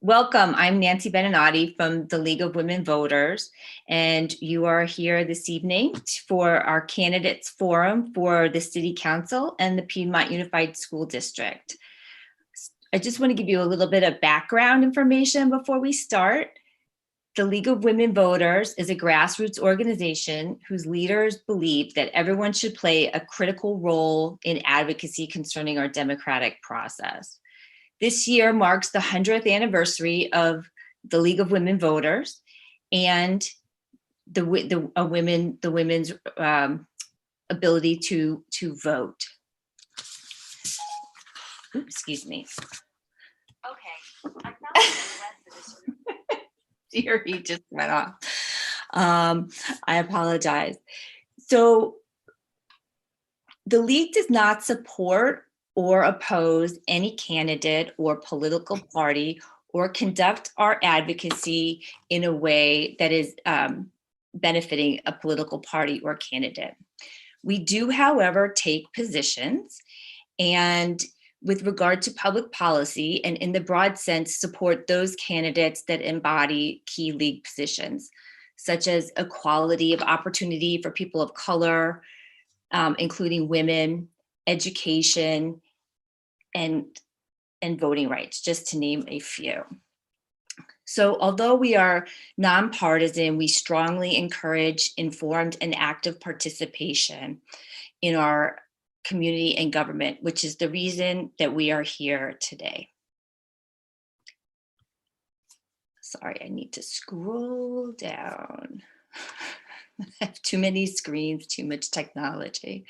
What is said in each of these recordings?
Welcome. I'm Nancy Beninati from the League of Women Voters, and you are here this evening for our candidates forum for the City Council and the Piedmont Unified School District. I just want to give you a little bit of background information before we start. The League of Women Voters is a grassroots organization whose leaders believe that everyone should play a critical role in advocacy concerning our democratic process. This year marks the 100th anniversary of the League of Women Voters and the women's ability to vote. Oops, excuse me. Okay, I found the rest of this. Siri just went off. I apologize. So the League does not support or oppose any candidate or political party or conduct our advocacy in a way that is benefiting a political party or candidate. We do, however, take positions and with regard to public policy and in the broad sense, support those candidates that embody key League positions, such as equality of opportunity for people of color, including women, education, and voting rights, just to name a few. So although we are nonpartisan, we strongly encourage informed and active participation in our community and government, which is the reason that we are here today. Sorry, I need to scroll down. I have too many screens, too much technology.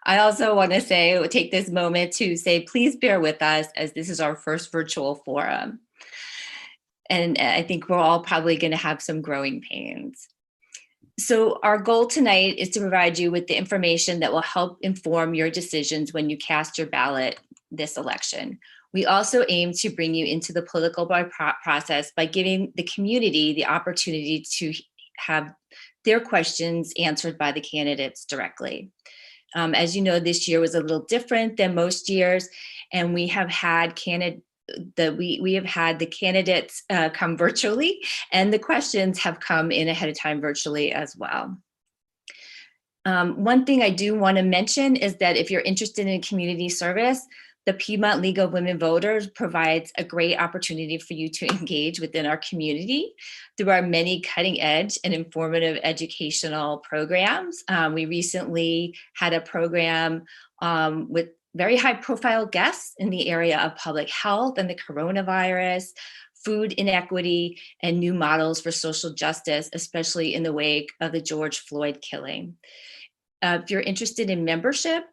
I also want to take this moment to say, please bear with us as this is our first virtual forum. And I think we're all probably going to have some growing pains. So our goal tonight is to provide you with the information that will help inform your decisions when you cast your ballot this election. We also aim to bring you into the political process by giving the community the opportunity to have their questions answered by the candidates directly. As you know, this year was a little different than most years, and we have had the candidates come virtually, and the questions have come in ahead of time virtually as well. One thing I do want to mention is that if you're interested in community service, the Piedmont League of Women Voters provides a great opportunity for you to engage within our community through our many cutting edge and informative educational programs. We recently had a program with very high profile guests in the area of public health and the coronavirus, food inequity, and new models for social justice, especially in the wake of the George Floyd killing. If you're interested in membership,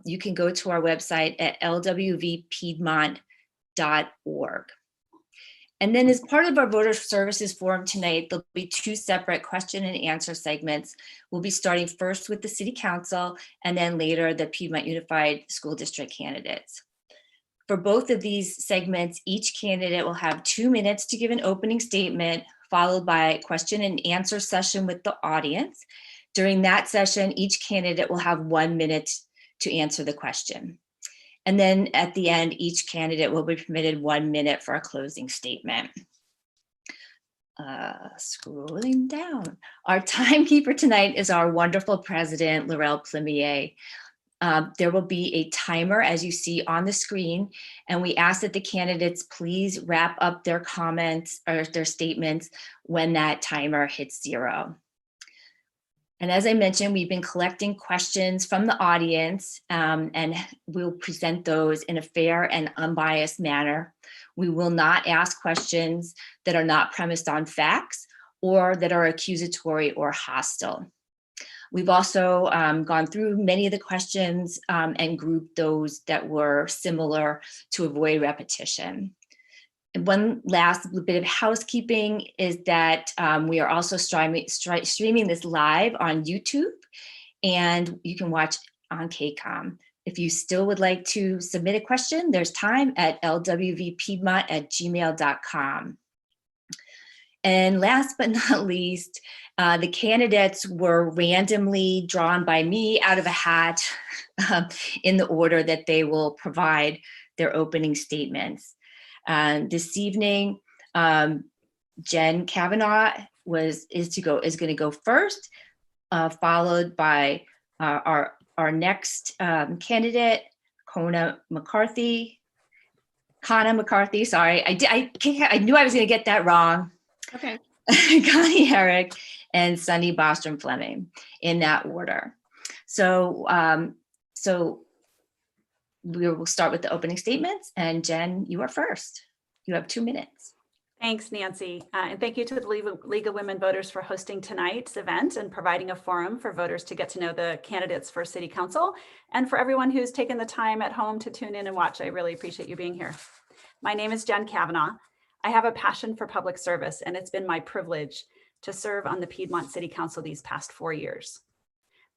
you can go to our website at lwvpiedmont.org. And then as part of our voter services forum tonight, there'll be two separate question and answer segments. We'll be starting first with the City Council and then later the Piedmont Unified School District candidates. For both of these segments, each candidate will have 2 minutes to give an opening statement, followed by a question and answer session with the audience. During that session, each candidate will have 1 minute to answer the question. And then at the end, each candidate will be permitted 1 minute for a closing statement. Scrolling down. Our timekeeper tonight is our wonderful president, Laurel Plimier. There will be a timer as you see on the screen, and we ask that the candidates please wrap up their comments or their statements when that timer hits 0. And as I mentioned, we've been collecting questions from the audience and we'll present those in a fair and unbiased manner. We will not ask questions that are not premised on facts or that are accusatory or hostile. We've also gone through many of the questions and grouped those that were similar to avoid repetition. And one last bit of housekeeping is that we are also streaming this live on YouTube, and you can watch on KCOM. If you still would like to submit a question, there's time at lwvpiedmont@gmail.com. And last but not least, the candidates were randomly drawn by me out of a hat in the order that they will provide their opening statements. This evening, Jen Kavanaugh is going to go first, followed by our next candidate, Connor McCarthy. Sorry, I knew I was going to get that wrong. Okay. Connie Herrick and Sunny Bostrom Fleming, in that order. So we will start with the opening statements, and Jen, you are first. You have 2 minutes. Thanks, Nancy. And thank you to the League of Women Voters for hosting tonight's event and providing a forum for voters to get to know the candidates for City Council, and for everyone who's taken the time at home to tune in and watch. I really appreciate you being here. My name is Jen Kavanaugh. I have a passion for public service, and it's been my privilege to serve on the Piedmont City Council these past 4 years.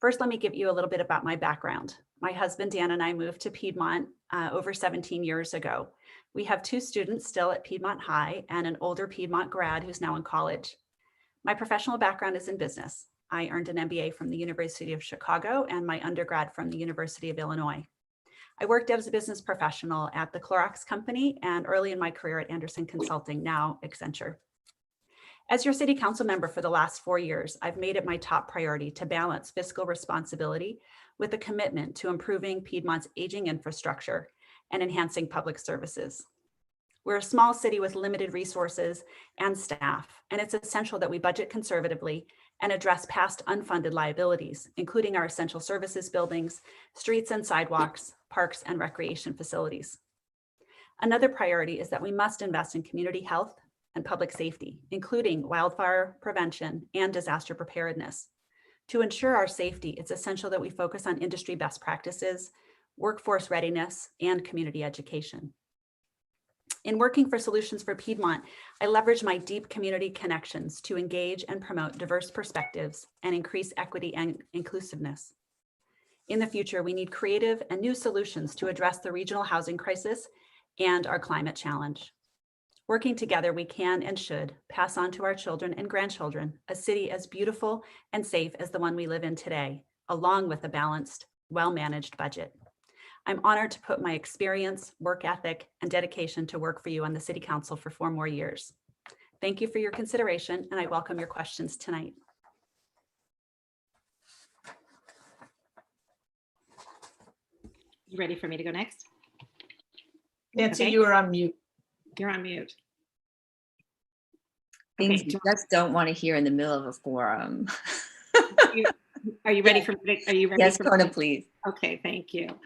First, let me give you a little bit about my background. My husband, Dan, and I moved to Piedmont over 17 years ago. We have 2 students still at Piedmont High and an older Piedmont grad who's now in college. My professional background is in business. I earned an MBA from the University of Chicago and my undergrad from the University of Illinois. I worked as a business professional at the Clorox Company and early in my career at Anderson Consulting, now Accenture. As your city council member for the last 4 years, I've made it my top priority to balance fiscal responsibility with a commitment to improving Piedmont's aging infrastructure and enhancing public services. We're a small city with limited resources and staff, and it's essential that we budget conservatively and address past unfunded liabilities, including our essential services buildings, streets and sidewalks, parks and recreation facilities. Another priority is that we must invest in community health and public safety, including wildfire prevention and disaster preparedness. To ensure our safety, it's essential that we focus on industry best practices, workforce readiness, and community education. In working for Solutions for Piedmont, I leverage my deep community connections to engage and promote diverse perspectives and increase equity and inclusiveness. In the future, we need creative and new solutions to address the regional housing crisis and our climate challenge. Working together, we can and should pass on to our children and grandchildren a city as beautiful and safe as the one we live in today, along with a balanced, well-managed budget. I'm honored to put my experience, work ethic, and dedication to work for you on the City Council for 4 more years. Thank you for your consideration, and I welcome your questions tonight. You ready for me to go next? Nancy, Okay. you are on mute. You're on mute. Things Okay. you just don't want to hear in the middle of a forum. Are you ready for me? Are you ready? Yes, for Connor, please. Okay, thank you.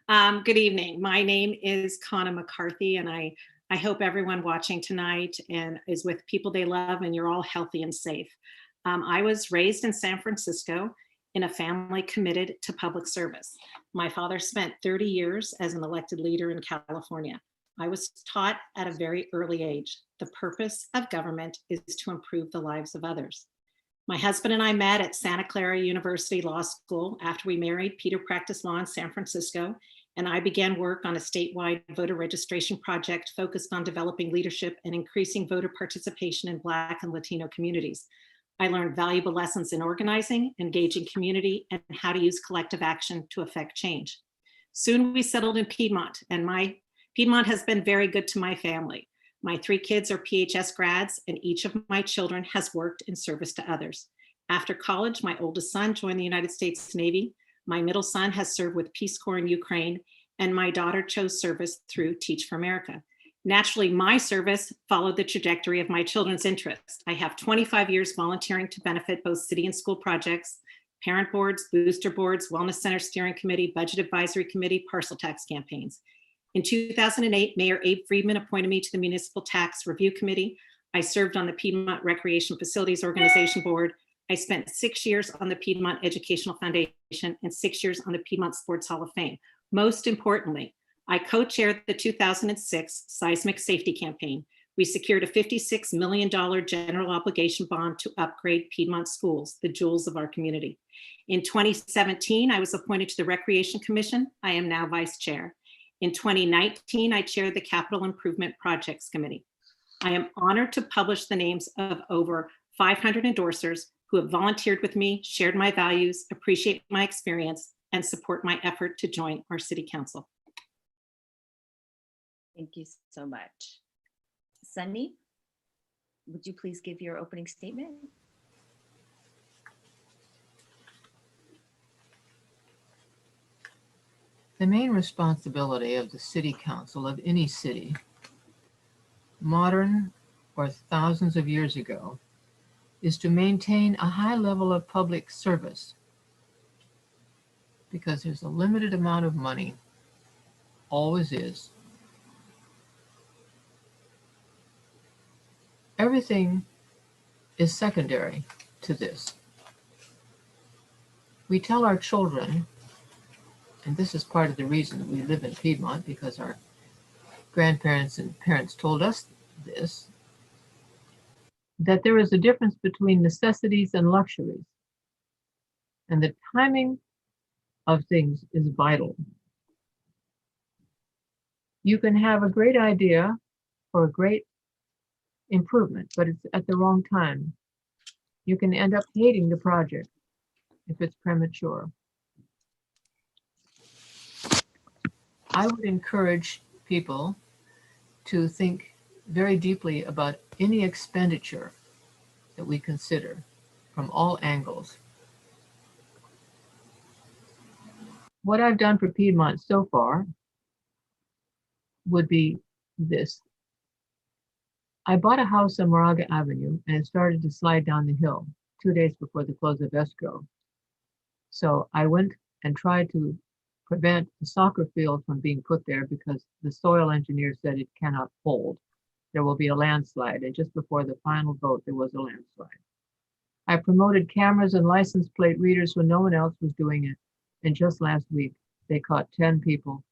Good evening. My name is Connor McCarthy, and I hope everyone watching tonight and is with people they love, and you're all healthy and safe. I was raised in San Francisco in a family committed to public service. My father spent 30 years as an elected leader in California. I was taught at a very early age, the purpose of government is to improve the lives of others. My husband and I met at Santa Clara University Law School. After we married, Peter practiced law in San Francisco, and I began work on a statewide voter registration project focused on developing leadership and increasing voter participation in Black and Latino communities. I learned valuable lessons in organizing, engaging community, and how to use collective action to affect change. Soon we settled in Piedmont, and Piedmont has been very good to my family. My 3 kids are PHS grads, and each of my children has worked in service to others. After college, my oldest son joined the United States Navy. My middle son has served with Peace Corps in Ukraine, and my daughter chose service through Teach for America. Naturally, my service followed the trajectory of my children's interests. I have 25 years volunteering to benefit both city and school projects, parent boards, booster boards, wellness center steering committee, budget advisory committee, parcel tax campaigns. In 2008, Mayor Abe Friedman appointed me to the Municipal Tax Review Committee. I served on the Piedmont Recreation Facilities Organization Board. I spent 6 years on the Piedmont Educational Foundation and 6 years on the Piedmont Sports Hall of Fame. Most importantly, I co-chaired the 2006 Seismic Safety Campaign. We secured a $56 million general obligation bond to upgrade Piedmont schools, the jewels of our community. In 2017, I was appointed to the Recreation Commission. I am now vice chair. In 2019, I chaired the Capital Improvement Projects Committee. I am honored to publish the names of over 500 endorsers who have volunteered with me, shared my values, appreciate my experience, and support my effort to join our City Council. Thank you so much. Sunny? would you please give your opening statement? The main responsibility of the city council of any city, modern or thousands of years ago, is to maintain a high level of public service, because there's a limited amount of money, always is. Everything is secondary to this. We tell our children, and this is part of the reason we live in Piedmont, because our grandparents and parents told us this, that there is a difference between necessities and luxuries. And the timing of things is vital. You can have a great idea or a great improvement, but it's at the wrong time. You can end up hating the project if it's premature. I would encourage people to think very deeply about any expenditure that we consider from all angles. What I've done for Piedmont so far would be this. I bought a house on Moraga Avenue and it started to slide down the hill 2 days before the close of escrow. So I went and tried to prevent the soccer field from being put there because the soil engineer said it cannot hold. There will be a landslide, and just before the final vote, there was a landslide. I promoted cameras and license plate readers when no one else was doing it. And just last week, they caught 10 people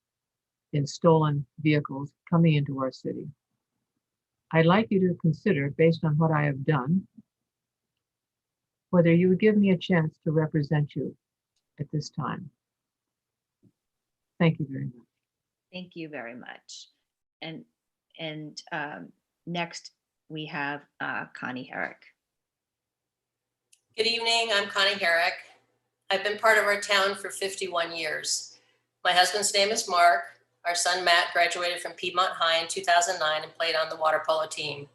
in stolen vehicles coming into our city. I'd like you to consider, based on what I have done, whether you would give me a chance to represent you at this time. Thank you very much. Thank you very much. And next we have Connie Herrick. Good evening, I'm Connie Herrick. I've been part of our town for 51 years. My husband's name is Mark. Our son Matt graduated from Piedmont High in 2009 and played on the water polo team.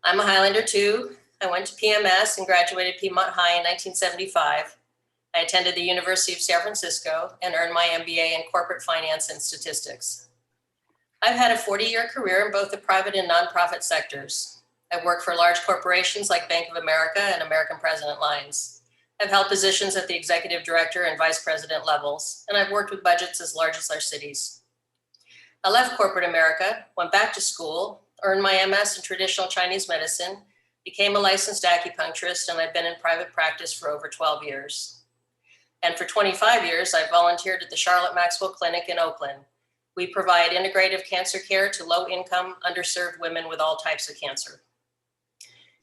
I'm a Highlander too. I went to PMS and graduated Piedmont High in 1975. I attended the University of San Francisco and earned my MBA in corporate finance and statistics. I've had a 40-year career in both the private and nonprofit sectors. I've worked for large corporations like Bank of America and American President Lines. I've held positions at the executive director and vice president levels, and I've worked with budgets as large as our cities. I left corporate America, went back to school, earned my MS in traditional Chinese medicine, became a licensed acupuncturist, and I've been in private practice for over 12 years. And for 25 years, I've volunteered at the Charlotte Maxwell Clinic in Oakland. We provide integrative cancer care to low-income, underserved women with all types of cancer.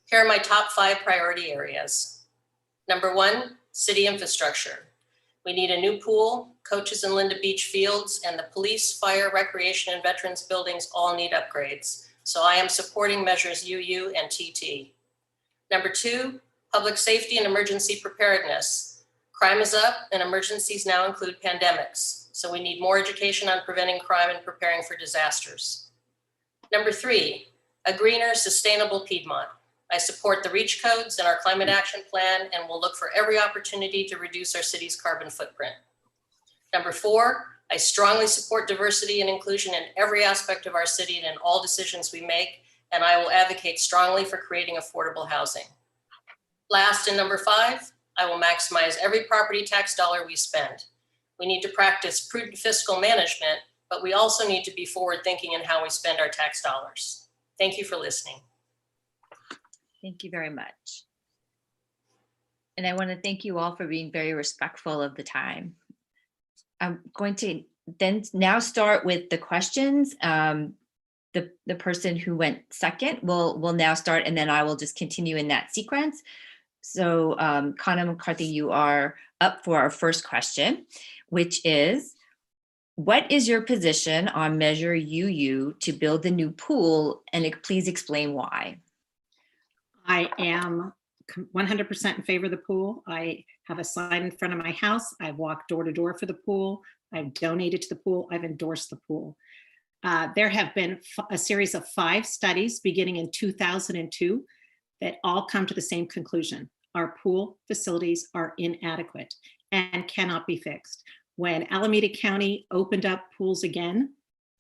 Here are my top 5 priority areas. Number 1, city infrastructure. We need a new pool, Coaches and Linda Beach fields, and the police, fire, recreation, and veterans buildings all need upgrades. So I am supporting measures UU and TT. Number 2, public safety and emergency preparedness. Crime is up and emergencies now include pandemics. So we need more education on preventing crime and preparing for disasters. Number 3, a greener, sustainable Piedmont. I support the REACH codes and our climate action plan and will look for every opportunity to reduce our city's carbon footprint. Number 4, I strongly support diversity and inclusion in every aspect of our city and in all decisions we make, and I will advocate strongly for creating affordable housing. Last, and number 5, I will maximize every property tax dollar we spend. We need to practice prudent fiscal management, but we also need to be forward thinking in how we spend our tax dollars. Thank you for listening. Thank you very much. And I want to thank you all for being very respectful of the time. I'm going to then now start with the questions. The person who went second will now start, and then I will just continue in that sequence. So Connie McCarthy, you are up for our first question, which is, what is your position on Measure UU to build the new pool, and please explain why? I am 100% in favor of the pool. I have a sign in front of my house. I've walked door to door for the pool. I've donated to the pool. I've endorsed the pool. There have been a series of 5 studies beginning in 2002 that all come to the same conclusion. Our pool facilities are inadequate and cannot be fixed. When Alameda County opened up pools again,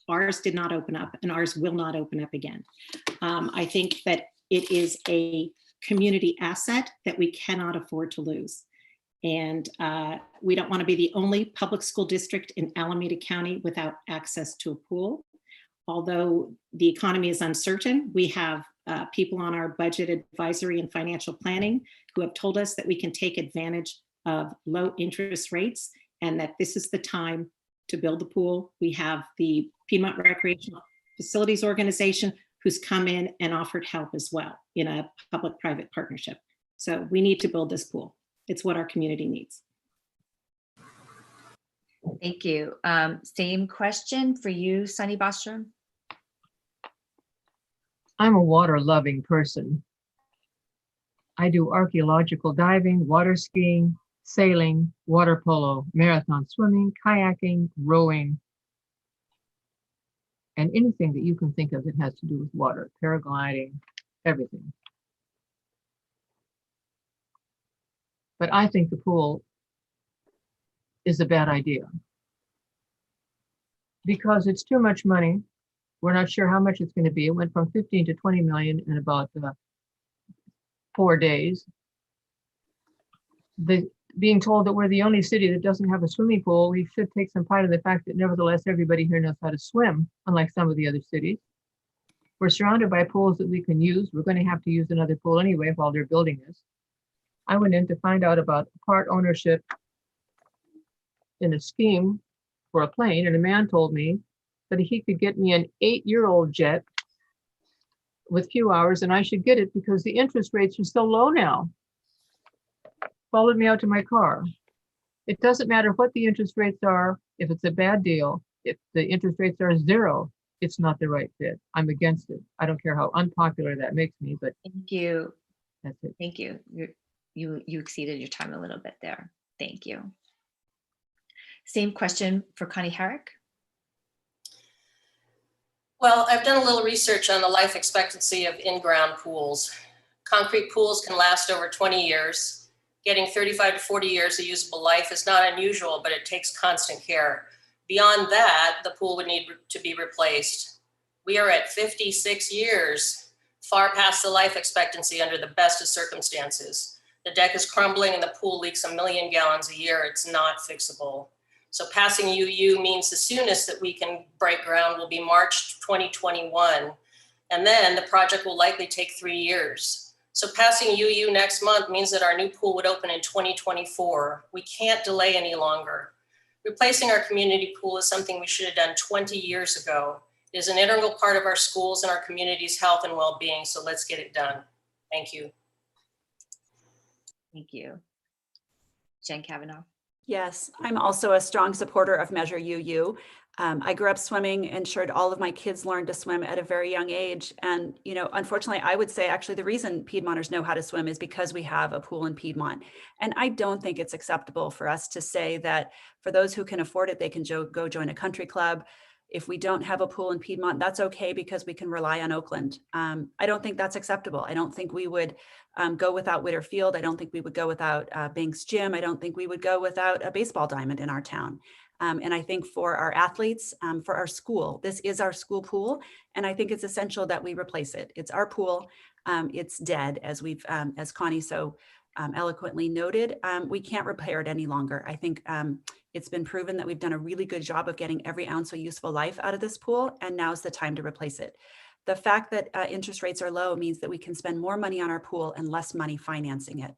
ours did not open up and ours will not open up again. I think that it is a community asset that we cannot afford to lose. And we don't want to be the only public school district in Alameda County without access to a pool. Although the economy is uncertain, we have people on our budget advisory and financial planning who have told us that we can take advantage of low interest rates and that this is the time to build the pool. We have the Piedmont Recreational Facilities Organization who's come in and offered help as well in a public-private partnership. So we need to build this pool. It's what our community needs. Thank you. Same question for you, Sunny Bostrom. I'm a water-loving person. I do archaeological diving, water skiing, sailing, water polo, marathon swimming, kayaking, rowing, and anything that you can think of that has to do with water, paragliding, everything. But I think the pool is a bad idea because it's too much money. We're not sure how much it's going to be. It went from 15 to 20 million in about 4 days. Being told that we're the only city that doesn't have a swimming pool, we should take some pride in the fact that nevertheless, everybody here knows how to swim, unlike some of the other cities. We're surrounded by pools that we can use. We're going to have to use another pool anyway while they're building this. I went in to find out about part ownership in a scheme for a plane, and a man told me that he could get me an 8-year-old jet with few hours, and I should get it because the interest rates are so low now. Followed me out to my car. It doesn't matter what the interest rates are. If it's a bad deal, if the interest rates are 0, it's not the right fit. I'm against it. I don't care how unpopular that makes me, but Thank you. that's it. Thank you. You exceeded your time a little bit there. Thank you. Same question for Connie Herrick. Well, I've done a little research on the life expectancy of in-ground pools. Concrete pools can last over 20 years. Getting 35 to 40 years of usable life is not unusual, but it takes constant care. Beyond that, the pool would need to be replaced. We are at 56 years, far past the life expectancy under the best of circumstances. The deck is crumbling and the pool leaks 1 million gallons a year. It's not fixable. So passing UU means the soonest that we can break ground will be March 2021. And then the project will likely take 3 years. So passing UU next month means that our new pool would open in 2024. We can't delay any longer. Replacing our community pool is something we should have done 20 years ago. It is an integral part of our schools and our community's health and well-being. So let's get it done. Thank you. Thank you. Jen Kavanaugh. Yes, I'm also a strong supporter of Measure UU. I grew up swimming, ensured all of my kids learned to swim at a very young age. And, you know, unfortunately, I would say actually the reason Piedmonters know how to swim is because we have a pool in Piedmont. And I don't think it's acceptable for us to say that for those who can afford it, they can go join a country club. If we don't have a pool in Piedmont, that's okay because we can rely on Oakland. I don't think that's acceptable. I don't think we would go without Witter Field. I don't think we would go without Banks Gym. I don't think we would go without a baseball diamond in our town. And I think for our athletes, for our school, this is our school pool. And I think it's essential that we replace it. It's our pool. It's dead, as as Connie so eloquently noted. We can't repair it any longer. I think it's been proven that we've done a really good job of getting every ounce of useful life out of this pool, and now's the time to replace it. The fact that interest rates are low means that we can spend more money on our pool and less money financing it.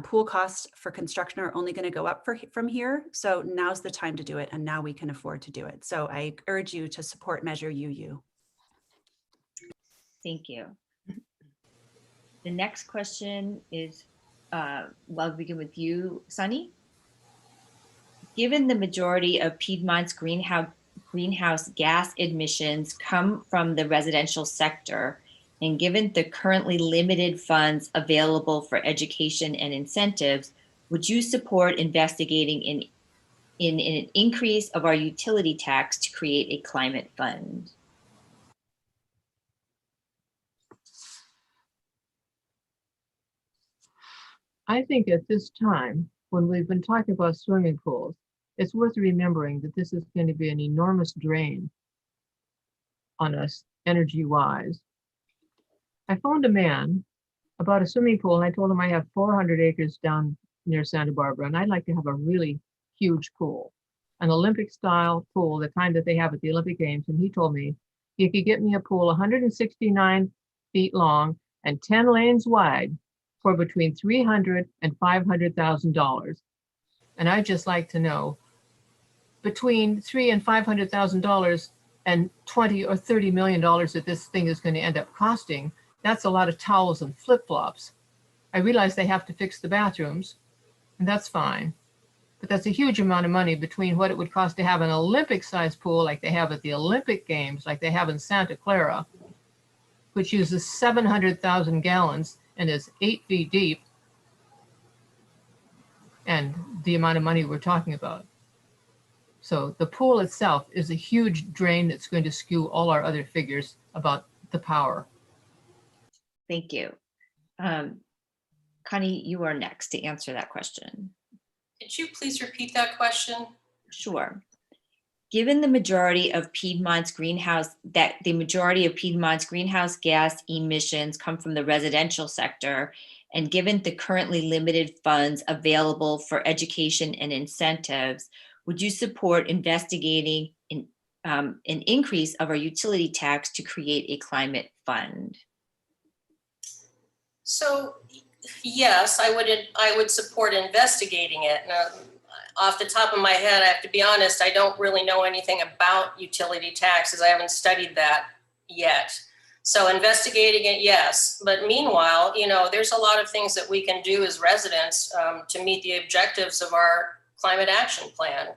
Pool costs for construction are only going to go up from here, so now's the time to do it, and now we can afford to do it. So I urge you to support Measure UU. Thank you. The next question is, we'll begin with you, Sunny. Given the majority of Piedmont's greenhouse gas emissions come from the residential sector, and given the currently limited funds available for education and incentives, would you support investigating in an increase of our utility tax to create a climate fund? I think at this time, when we've been talking about swimming pools, it's worth remembering that this is going to be an enormous drain on us energy-wise. I phoned a man about a swimming pool, and I told him I have 400 acres down near Santa Barbara, and I'd like to have a really huge pool, an Olympic-style pool, the kind that they have at the Olympic Games. And he told me he could get me a pool 169 feet long and 10 lanes wide for between $300,000 and $500,000. And I'd just like to know, between $300,000 and $500,000 and $20 or $30 million that this thing is going to end up costing, that's a lot of towels and flip-flops. I realize they have to fix the bathrooms, and that's fine. But that's a huge amount of money between what it would cost to have an Olympic-sized pool like they have at the Olympic Games, like they have in Santa Clara, which uses 700,000 gallons and is 8 feet deep, and the amount of money we're talking about. So the pool itself is a huge drain that's going to skew all our other figures about the power. Thank you. Connie, you are next to answer that question. Could you please repeat that question? Sure. Given the majority of Piedmont's greenhouse gas emissions come from the residential sector, and given the currently limited funds available for education and incentives, would you support investigating an increase of our utility tax to create a climate fund? So yes, I would support investigating it. Now, off the top of my head, I have to be honest, I don't really know anything about utility taxes. I haven't studied that yet. So investigating it, yes. But meanwhile, there's a lot of things that we can do as residents to meet the objectives of our climate action plan.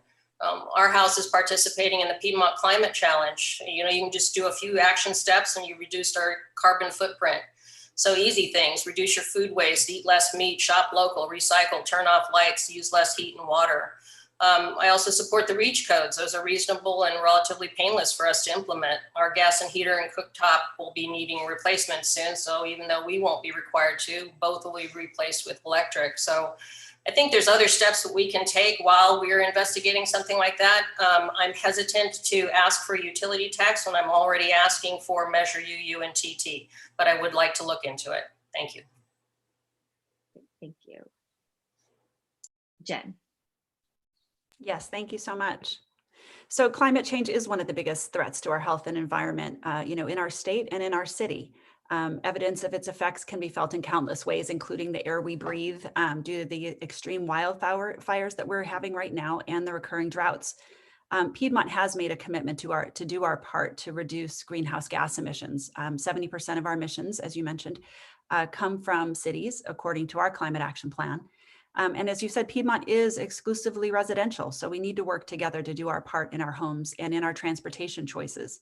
Our house is participating in the Piedmont Climate Challenge. You can just do a few action steps and you reduced our carbon footprint. So easy things: reduce your food waste, eat less meat, shop local, recycle, turn off lights, use less heat and water. I also support the REACH codes. Those are reasonable and relatively painless for us to implement. Our gas and heater and cooktop will be needing replacement soon. So even though we won't be required to, both will be replaced with electric. So I think there's other steps that we can take while we're investigating something like that. I'm hesitant to ask for a utility tax when I'm already asking for Measure UU and TT, but I would like to look into it. Thank you. Thank you. Jen. Yes, thank you so much. So climate change is one of the biggest threats to our health and environment, in our state and in our city. Evidence of its effects can be felt in countless ways, including the air we breathe due to the extreme wildfires that we're having right now and the recurring droughts. Piedmont has made a commitment to do our part to reduce greenhouse gas emissions. 70% of our emissions, as you mentioned, come from cities, according to our climate action plan. And as you said, Piedmont is exclusively residential, so we need to work together to do our part in our homes and in our transportation choices.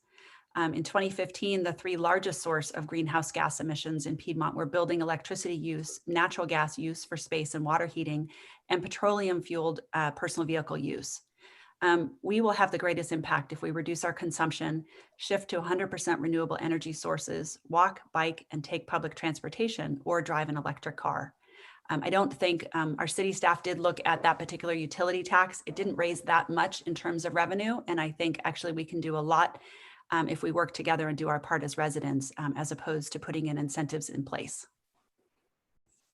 In 2015, the three largest source of greenhouse gas emissions in Piedmont were building electricity use, natural gas use for space and water heating, and petroleum-fueled personal vehicle use. We will have the greatest impact if we reduce our consumption, shift to 100% renewable energy sources, walk, bike, and take public transportation, or drive an electric car. I don't think our city staff did look at that particular utility tax. It didn't raise that much in terms of revenue. And I think actually we can do a lot if we work together and do our part as residents, as opposed to putting in incentives in place.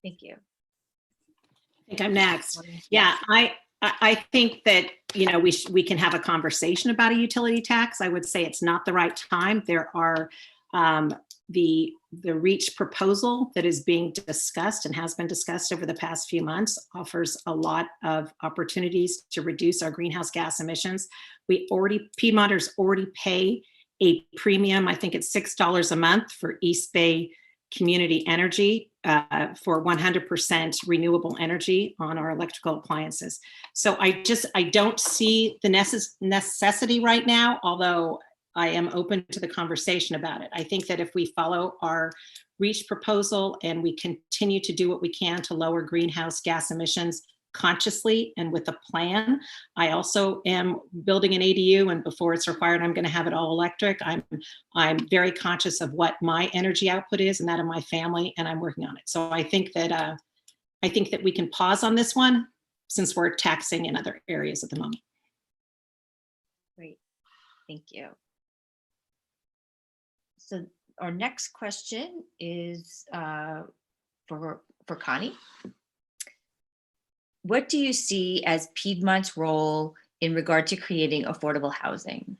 Thank you. I think I'm next. Yeah, I think that, we can have a conversation about a utility tax. I would say it's not the right time. There are the REACH proposal that is being discussed and has been discussed over the past few months offers a lot of opportunities to reduce our greenhouse gas emissions. Piedmonters already pay a premium. I think it's $6 a month for East Bay Community Energy for 100% renewable energy on our electrical appliances. So I don't see the necessity right now, although I am open to the conversation about it. I think that if we follow our REACH proposal and we continue to do what we can to lower greenhouse gas emissions consciously and with a plan. I also am building an ADU, and before it's required, I'm going to have it all electric. I'm very conscious of what my energy output is and that of my family, and I'm working on it. So I think that we can pause on this one since we're taxing in other areas at the moment. Great, thank you. So our next question is for Connie. What do you see as Piedmont's role in regard to creating affordable housing?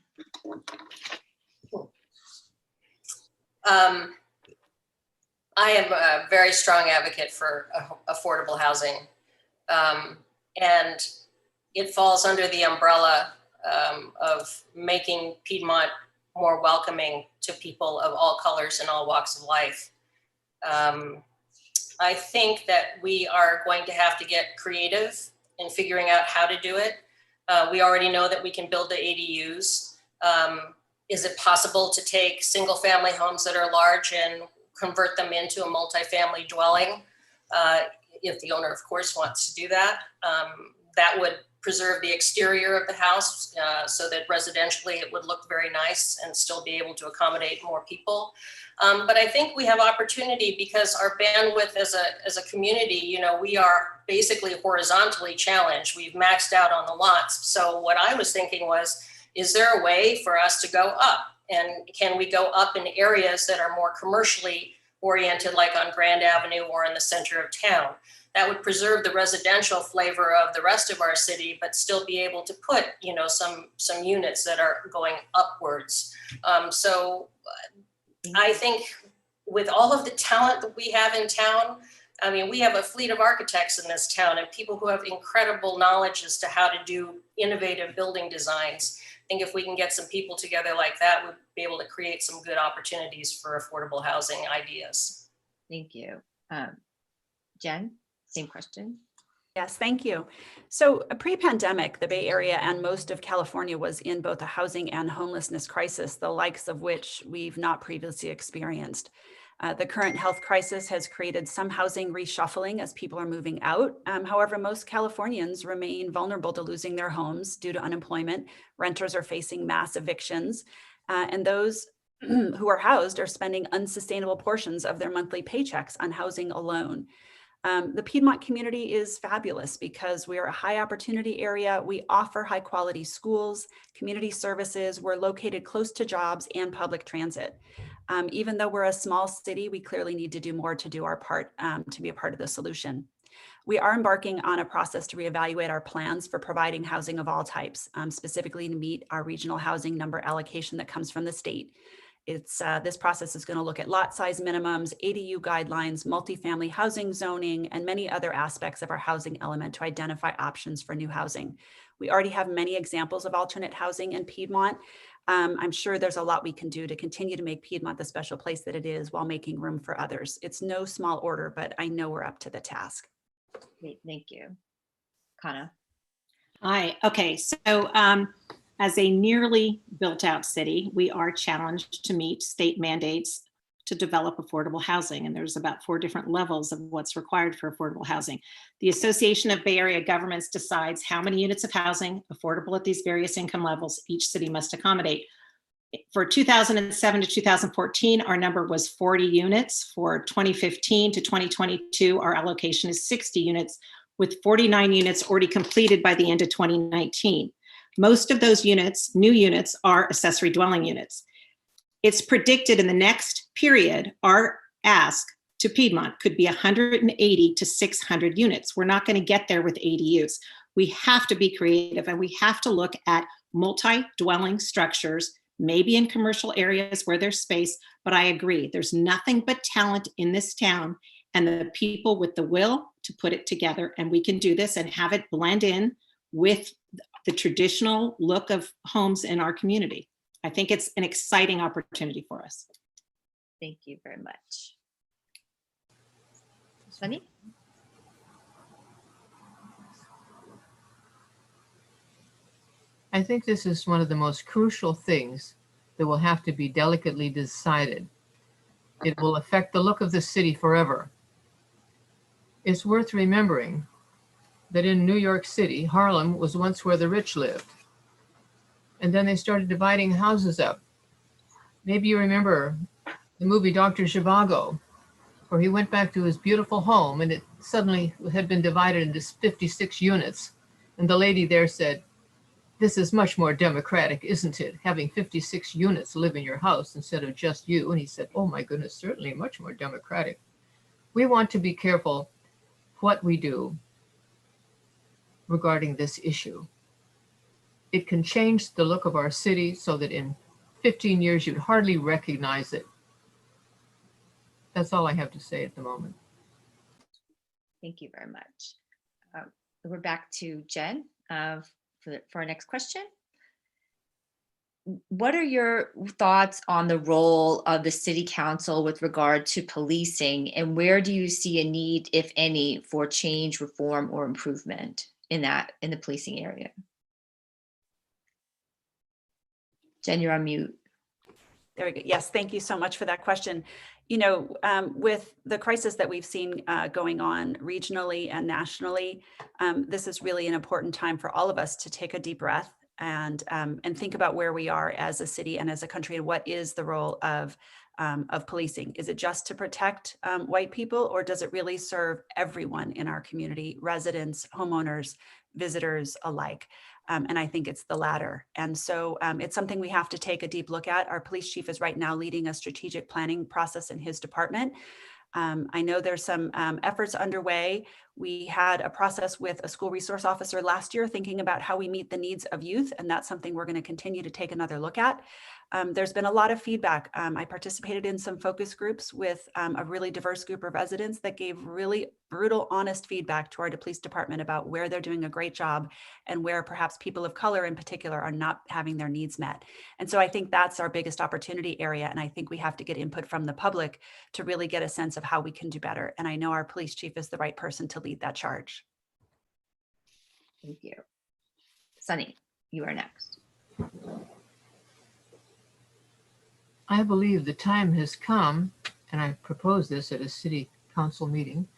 I am a very strong advocate for affordable housing. And it falls under the umbrella of making Piedmont more welcoming to people of all colors and all walks of life. I think that we are going to have to get creative in figuring out how to do it. We already know that we can build the ADUs. Is it possible to take single family homes that are large and convert them into a multifamily dwelling? If the owner, of course, wants to do that. That would preserve the exterior of the house so that residentially it would look very nice and still be able to accommodate more people. But I think we have opportunity because our bandwidth as a community, you know, we are basically horizontally challenged. We've maxed out on the lots. So what I was thinking was, is there a way for us to go up? And can we go up in areas that are more commercially oriented, like on Grand Avenue or in the center of town? That would preserve the residential flavor of the rest of our city, but still be able to put, you know, some units that are going upwards. So I think with all of the talent that we have in town, I mean, we have a fleet of architects in this town and people who have incredible knowledge as to how to do innovative building designs. I think if we can get some people together like that, we'd be able to create some good opportunities for affordable housing ideas. Thank you. Jen, same question. Yes, thank you. So pre-pandemic, the Bay Area and most of California was in both a housing and homelessness crisis, the likes of which we've not previously experienced. The current health crisis has created some housing reshuffling as people are moving out. However, most Californians remain vulnerable to losing their homes due to unemployment. Renters are facing mass evictions, and those who are housed are spending unsustainable portions of their monthly paychecks on housing alone. The Piedmont community is fabulous because we are a high opportunity area. We offer high quality schools, community services. We're located close to jobs and public transit. Even though we're a small city, we clearly need to do more to do our part to be a part of the solution. We are embarking on a process to reevaluate our plans for providing housing of all types, specifically to meet our regional housing number allocation that comes from the state. This process is going to look at lot size minimums, ADU guidelines, multifamily housing zoning, and many other aspects of our housing element to identify options for new housing. We already have many examples of alternate housing in Piedmont. I'm sure there's a lot we can do to continue to make Piedmont the special place that it is while making room for others. It's no small order, but I know we're up to the task. Great, thank you. Kana. Hi, okay, so as a nearly built out city, we are challenged to meet state mandates to develop affordable housing. And there's about 4 different levels of what's required for affordable housing. The Association of Bay Area Governments decides how many units of housing affordable at these various income levels each city must accommodate. For 2007 to 2014, our number was 40 units. For 2015 to 2022, our allocation is 60 units, with 49 units already completed by the end of 2019. Most of those units, new units, are accessory dwelling units. It's predicted in the next period, our ask to Piedmont could be 180 to 600 units. We're not going to get there with ADUs. We have to be creative and we have to look at multi-dwelling structures, maybe in commercial areas where there's space, but I agree, there's nothing but talent in this town and the people with the will to put it together, and we can do this and have it blend in with the traditional look of homes in our community. I think it's an exciting opportunity for us. Thank you very much. Sunny? I think this is one of the most crucial things that will have to be delicately decided. It will affect the look of the city forever. It's worth remembering that in New York City, Harlem was once where the rich lived. And then they started dividing houses up. Maybe you remember the movie Dr. Zhivago, where he went back to his beautiful home and it suddenly had been divided into 56 units. And the lady there said, "This is much more democratic, isn't it? Having 56 units live in your house instead of just you." And he said, "Oh my goodness, certainly much more democratic." We want to be careful what we do regarding this issue. It can change the look of our city so that in 15 years you'd hardly recognize it. That's all I have to say at the moment. Thank you very much. We're back to Jen for our next question. What are your thoughts on the role of the city council with regard to policing, and where do you see a need, if any, for change, reform, or improvement in the policing area? Jen, you're on mute. There we go. Yes, thank you so much for that question. You know, with the crisis that we've seen going on regionally and nationally, this is really an important time for all of us to take a deep breath and think about where we are as a city and as a country, and what is the role of policing. Is it just to protect white people, or does it really serve everyone in our community, residents, homeowners, visitors alike? And I think it's the latter. And so it's something we have to take a deep look at. Our police chief is right now leading a strategic planning process in his department. I know there's some efforts underway. We had a process with a school resource officer last year thinking about how we meet the needs of youth, and that's something we're going to continue to take another look at. There's been a lot of feedback. I participated in some focus groups with a really diverse group of residents that gave really brutal, honest feedback to our police department about where they're doing a great job and where perhaps people of color in particular are not having their needs met. And so I think that's our biggest opportunity area. And I think we have to get input from the public to really get a sense of how we can do better. And I know our police chief is the right person to lead that charge. Thank you. Sunny, you are next. I believe the time has come, and I propose this at a city council meeting,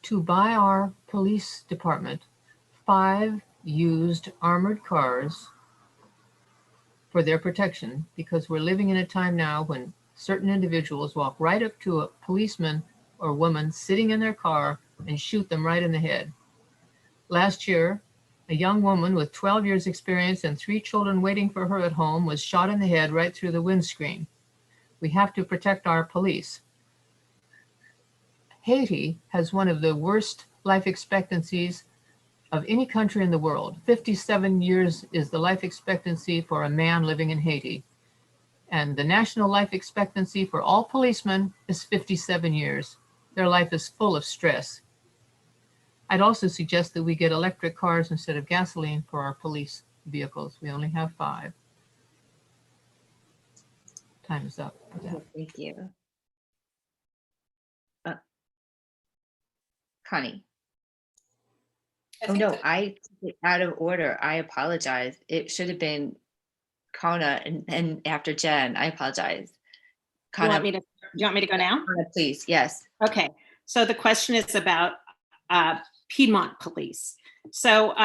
to buy our police department 5 used armored cars for their protection, because we're living in a time now when certain individuals walk right up to a policeman or woman sitting in their car and shoot them right in the head. Last year, a young woman with 12 years experience and 3 children waiting for her at home was shot in the head right through the windscreen. We have to protect our police. Haiti has one of the worst life expectancies of any country in the world. 57 years is the life expectancy for a man living in Haiti. And the national life expectancy for all policemen is 57 years. Their life is full of stress. I'd also suggest that we get electric cars instead of gasoline for our police vehicles. We only have 5. Time is up for that. Thank you. Connie. Oh no, I took it out of order. I apologize. It should have been Kona and after Jen. I apologize. Do you want me to go now? Kona, please. Yes. Okay. So the question is about Piedmont police. So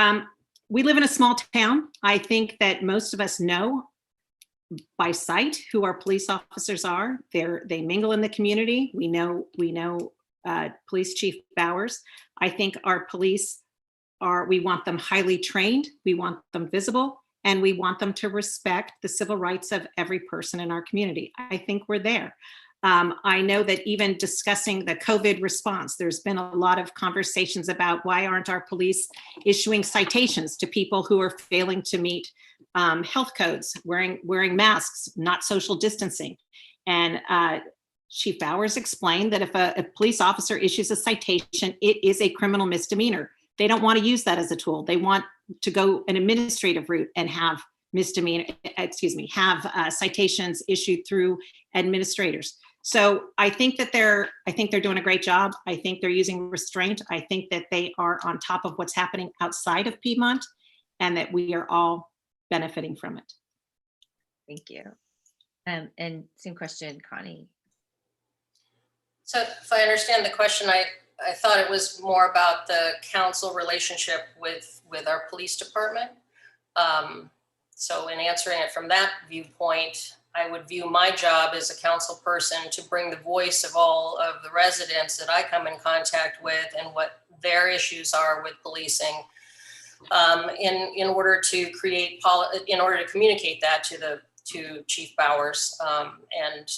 we live in a small town. I think that most of us know by sight who our police officers are. They mingle in the community. We know Police Chief Bowers. I think our police we want them highly trained, we want them visible, and we want them to respect the civil rights of every person in our community. I think we're there. I know that even discussing the COVID response, there's been a lot of conversations about why aren't our police issuing citations to people who are failing to meet health codes, wearing masks, not social distancing. And Chief Bowers explained that if a police officer issues a citation, it is a criminal misdemeanor. They don't want to use that as a tool. They want to go an administrative route and have citations issued through administrators. So I think they're doing a great job. I think they're using restraint. I think that they are on top of what's happening outside of Piedmont, and that we are all benefiting from it. Thank you. And same question, Connie. So if I understand the question, I thought it was more about the council relationship with our police department. So in answering it from that viewpoint, I would view my job as a council person to bring the voice of all of the residents that I come in contact with and what their issues are with policing, in order to communicate that to Chief Bowers, and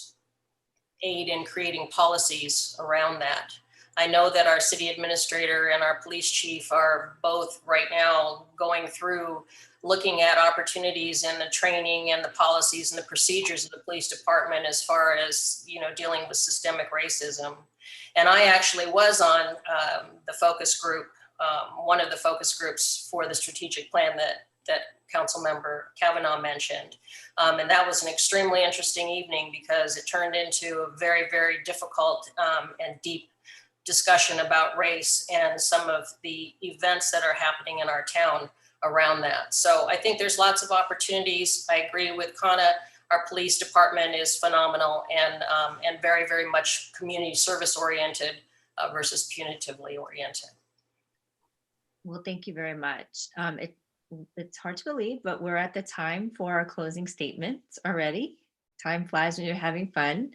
aid in creating policies around that. I know that our city administrator and our police chief are both right now going through looking at opportunities in the training and the policies and the procedures of the police department as far as, dealing with systemic racism. And I actually was on the focus group, one of the focus groups for the strategic plan that Council Member Kavanaugh mentioned. And that was an extremely interesting evening because it turned into a very, very difficult and deep discussion about race and some of the events that are happening in our town around that. So I think there's lots of opportunities. I agree with Kana. Our police department is phenomenal and very, very much community service oriented versus punitively oriented. Well, thank you very much. It's hard to believe, but we're at the time for our closing statements already. Time flies when you're having fun.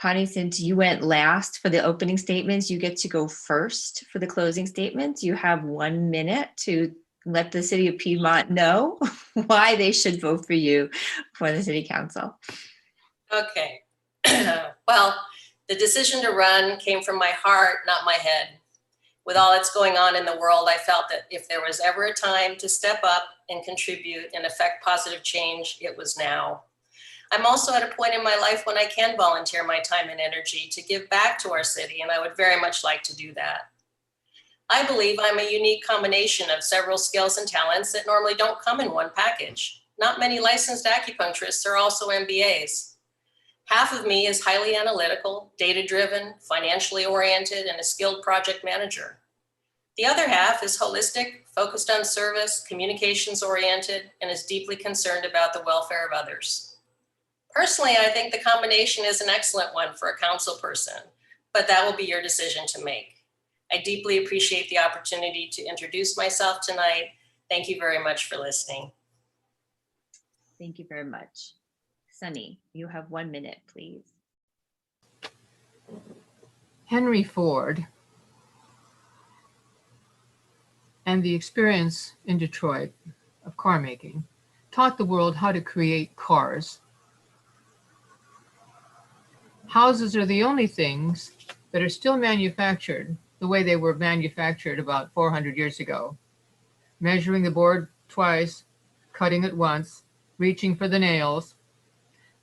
Connie, since you went last for the opening statements, you get to go first for the closing statements. You have 1 minute to let the city of Piedmont know why they should vote for you for the city council. Okay. Well, the decision to run came from my heart, not my head. With all that's going on in the world, I felt that if there was ever a time to step up and contribute and affect positive change, it was now. I'm also at a point in my life when I can volunteer my time and energy to give back to our city, and I would very much like to do that. I believe I'm a unique combination of several skills and talents that normally don't come in one package. Not many licensed acupuncturists are also MBAs. Half of me is highly analytical, data-driven, financially oriented, and a skilled project manager. The other half is holistic, focused on service, communications-oriented, and is deeply concerned about the welfare of others. Personally, I think the combination is an excellent one for a council person, but that will be your decision to make. I deeply appreciate the opportunity to introduce myself tonight. Thank you very much for listening. Thank you very much. Sunny, you have 1 minute, please. Henry Ford and the experience in Detroit of car making taught the world how to create cars. Houses are the only things that are still manufactured the way they were manufactured about 400 years ago. Measuring the board twice, cutting it once, reaching for the nails.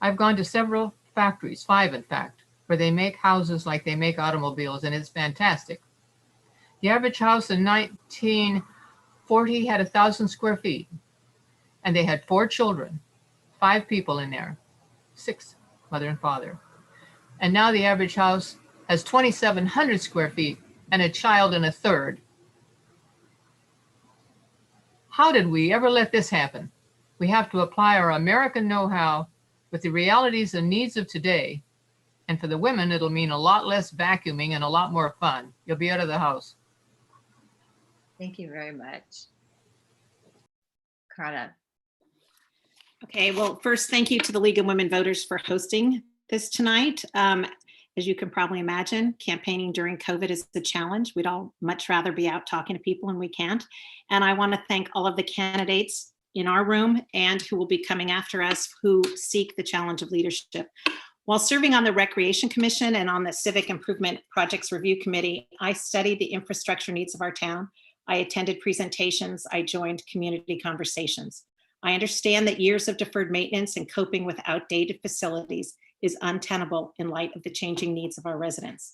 I've gone to several factories, 5 in fact, where they make houses like they make automobiles, and it's fantastic. The average house in 1940 had 1,000 square feet, and they had 4 children, 5 people in there, 6, mother and father. And now the average house has 2,700 square feet and a child and a third. How did we ever let this happen? We have to apply our American know-how with the realities and needs of today. And for the women, it'll mean a lot less vacuuming and a lot more fun. You'll be out of the house. Thank you very much. Kana. Okay, well, first, thank you to the League of Women Voters for hosting this tonight. As you can probably imagine, campaigning during COVID is a challenge. We'd all much rather be out talking to people and we can't. And I want to thank all of the candidates in our room and who will be coming after us who seek the challenge of leadership. While serving on the Recreation Commission and on the Civic Improvement Projects Review Committee, I studied the infrastructure needs of our town. I attended presentations. I joined community conversations. I understand that years of deferred maintenance and coping with outdated facilities is untenable in light of the changing needs of our residents.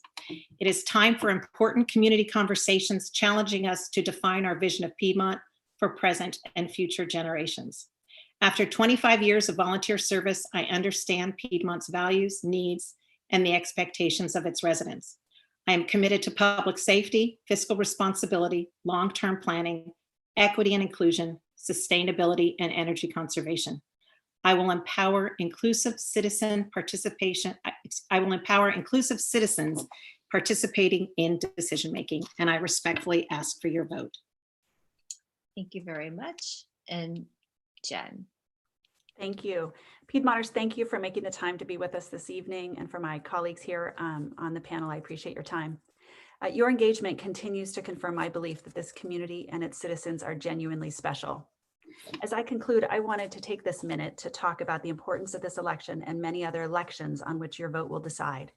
It is time for important community conversations challenging us to define our vision of Piedmont for present and future generations. After 25 years of volunteer service, I understand Piedmont's values, needs, and the expectations of its residents. I am committed to public safety, fiscal responsibility, long-term planning, equity and inclusion, sustainability, and energy conservation. I will empower inclusive citizen participation. I will empower inclusive citizens participating in decision-making. And I respectfully ask for your vote. Thank you very much. And Jen. Thank you. Piedmonters, thank you for making the time to be with us this evening, and for my colleagues here on the panel, I appreciate your time. Your engagement continues to confirm my belief that this community and its citizens are genuinely special. As I conclude, I wanted to take this minute to talk about the importance of this election and many other elections on which your vote will decide.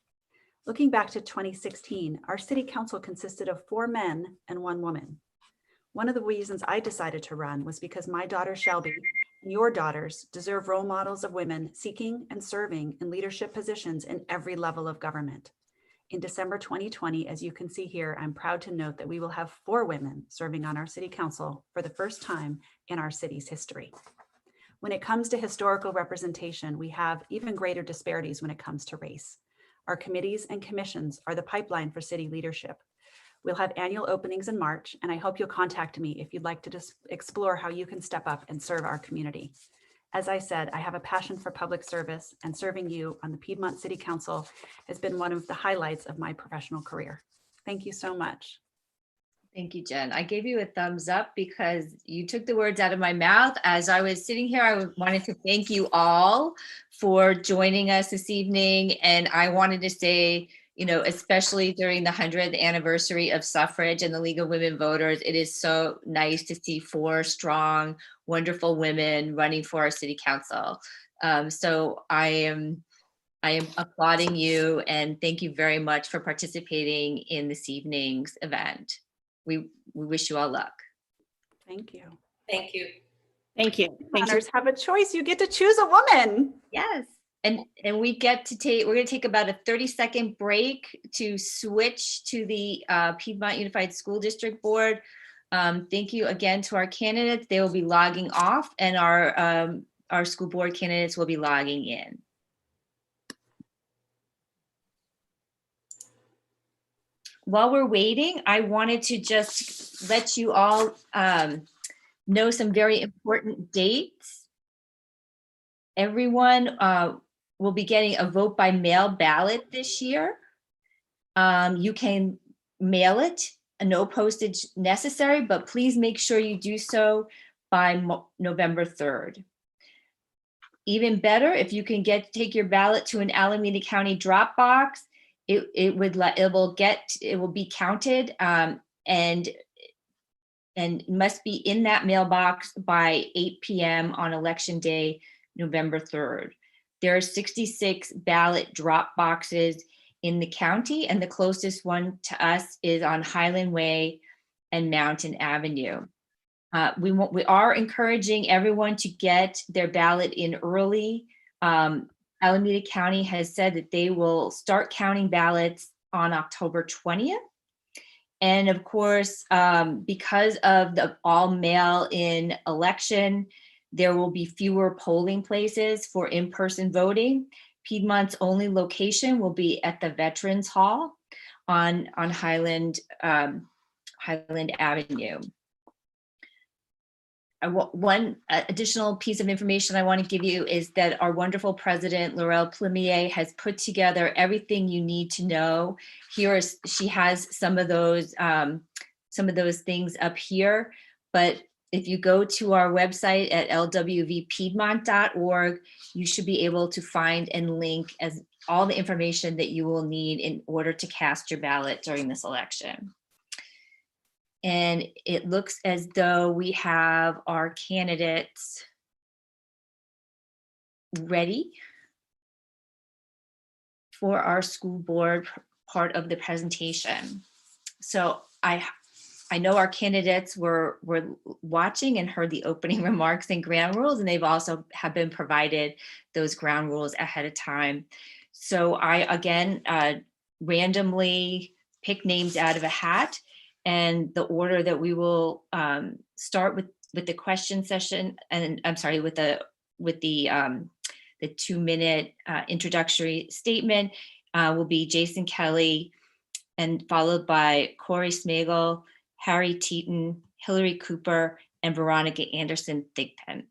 Looking back to 2016, our city council consisted of 4 men and 1 woman. One of the reasons I decided to run was because my daughter Shelby and your daughters deserve role models of women seeking and serving in leadership positions in every level of government. In December 2020, as you can see here, I'm proud to note that we will have 4 women serving on our city council for the first time in our city's history. When it comes to historical representation, we have even greater disparities when it comes to race. Our committees and commissions are the pipeline for city leadership. We'll have annual openings in March, and I hope you'll contact me if you'd like to just explore how you can step up and serve our community. As I said, I have a passion for public service, and serving you on the Piedmont City Council has been one of the highlights of my professional career. Thank you so much. Thank you, Jen. I gave you a thumbs up because you took the words out of my mouth. As I was sitting here, I wanted to thank you all for joining us this evening. And I wanted to say, you know, especially during the 100th anniversary of suffrage and the League of Women Voters, it is so nice to see 4 strong, wonderful women running for our city council. So I am applauding you, and thank you very much for participating in this evening's event. We wish you all luck. Thank you. Thank you. Thank you. Thank you. Piedmonters have a choice. You get to choose a woman. Yes. And we're going to take about a 30-second break to switch to the Piedmont Unified School District Board. Thank you again to our candidates. They will be logging off, and our school board candidates will be logging in. While we're waiting, I wanted to just let you all know some very important dates. Everyone will be getting a vote by mail ballot this year. You can mail it, no postage necessary, but please make sure you do so by November 3rd. Even better, if you can take your ballot to an Alameda County drop box, it will be counted and must be in that mailbox by 8 p.m. on election day, November 3rd. There are 66 ballot drop boxes in the county, and the closest one to us is on Highland Way and Mountain Avenue. We are encouraging everyone to get their ballot in early. Alameda County has said that they will start counting ballots on October 20th. And of course, because of the all mail-in election, there will be fewer polling places for in-person voting. Piedmont's only location will be at the Veterans Hall on Highland Avenue. One additional piece of information I want to give you is that our wonderful president, Laurel Plimier, has put together everything you need to know. She has some of those things up here, but if you go to our website at lwvpiedmont.org, you should be able to find and link as all the information that you will need in order to cast your ballot during this election. And it looks as though we have our candidates ready for our school board part of the presentation. So I know our candidates were watching and heard the opening remarks and ground rules, and they've also have been provided those ground rules ahead of time. So I, again, randomly pick names out of a hat, and the order that we will start with the question session, and I'm sorry, with the 2-minute introductory statement will be Jason Kelly, and followed by Corey Smagel, Harry Teeton, Hillary Cooper, and Veronica Anderson Thigpen.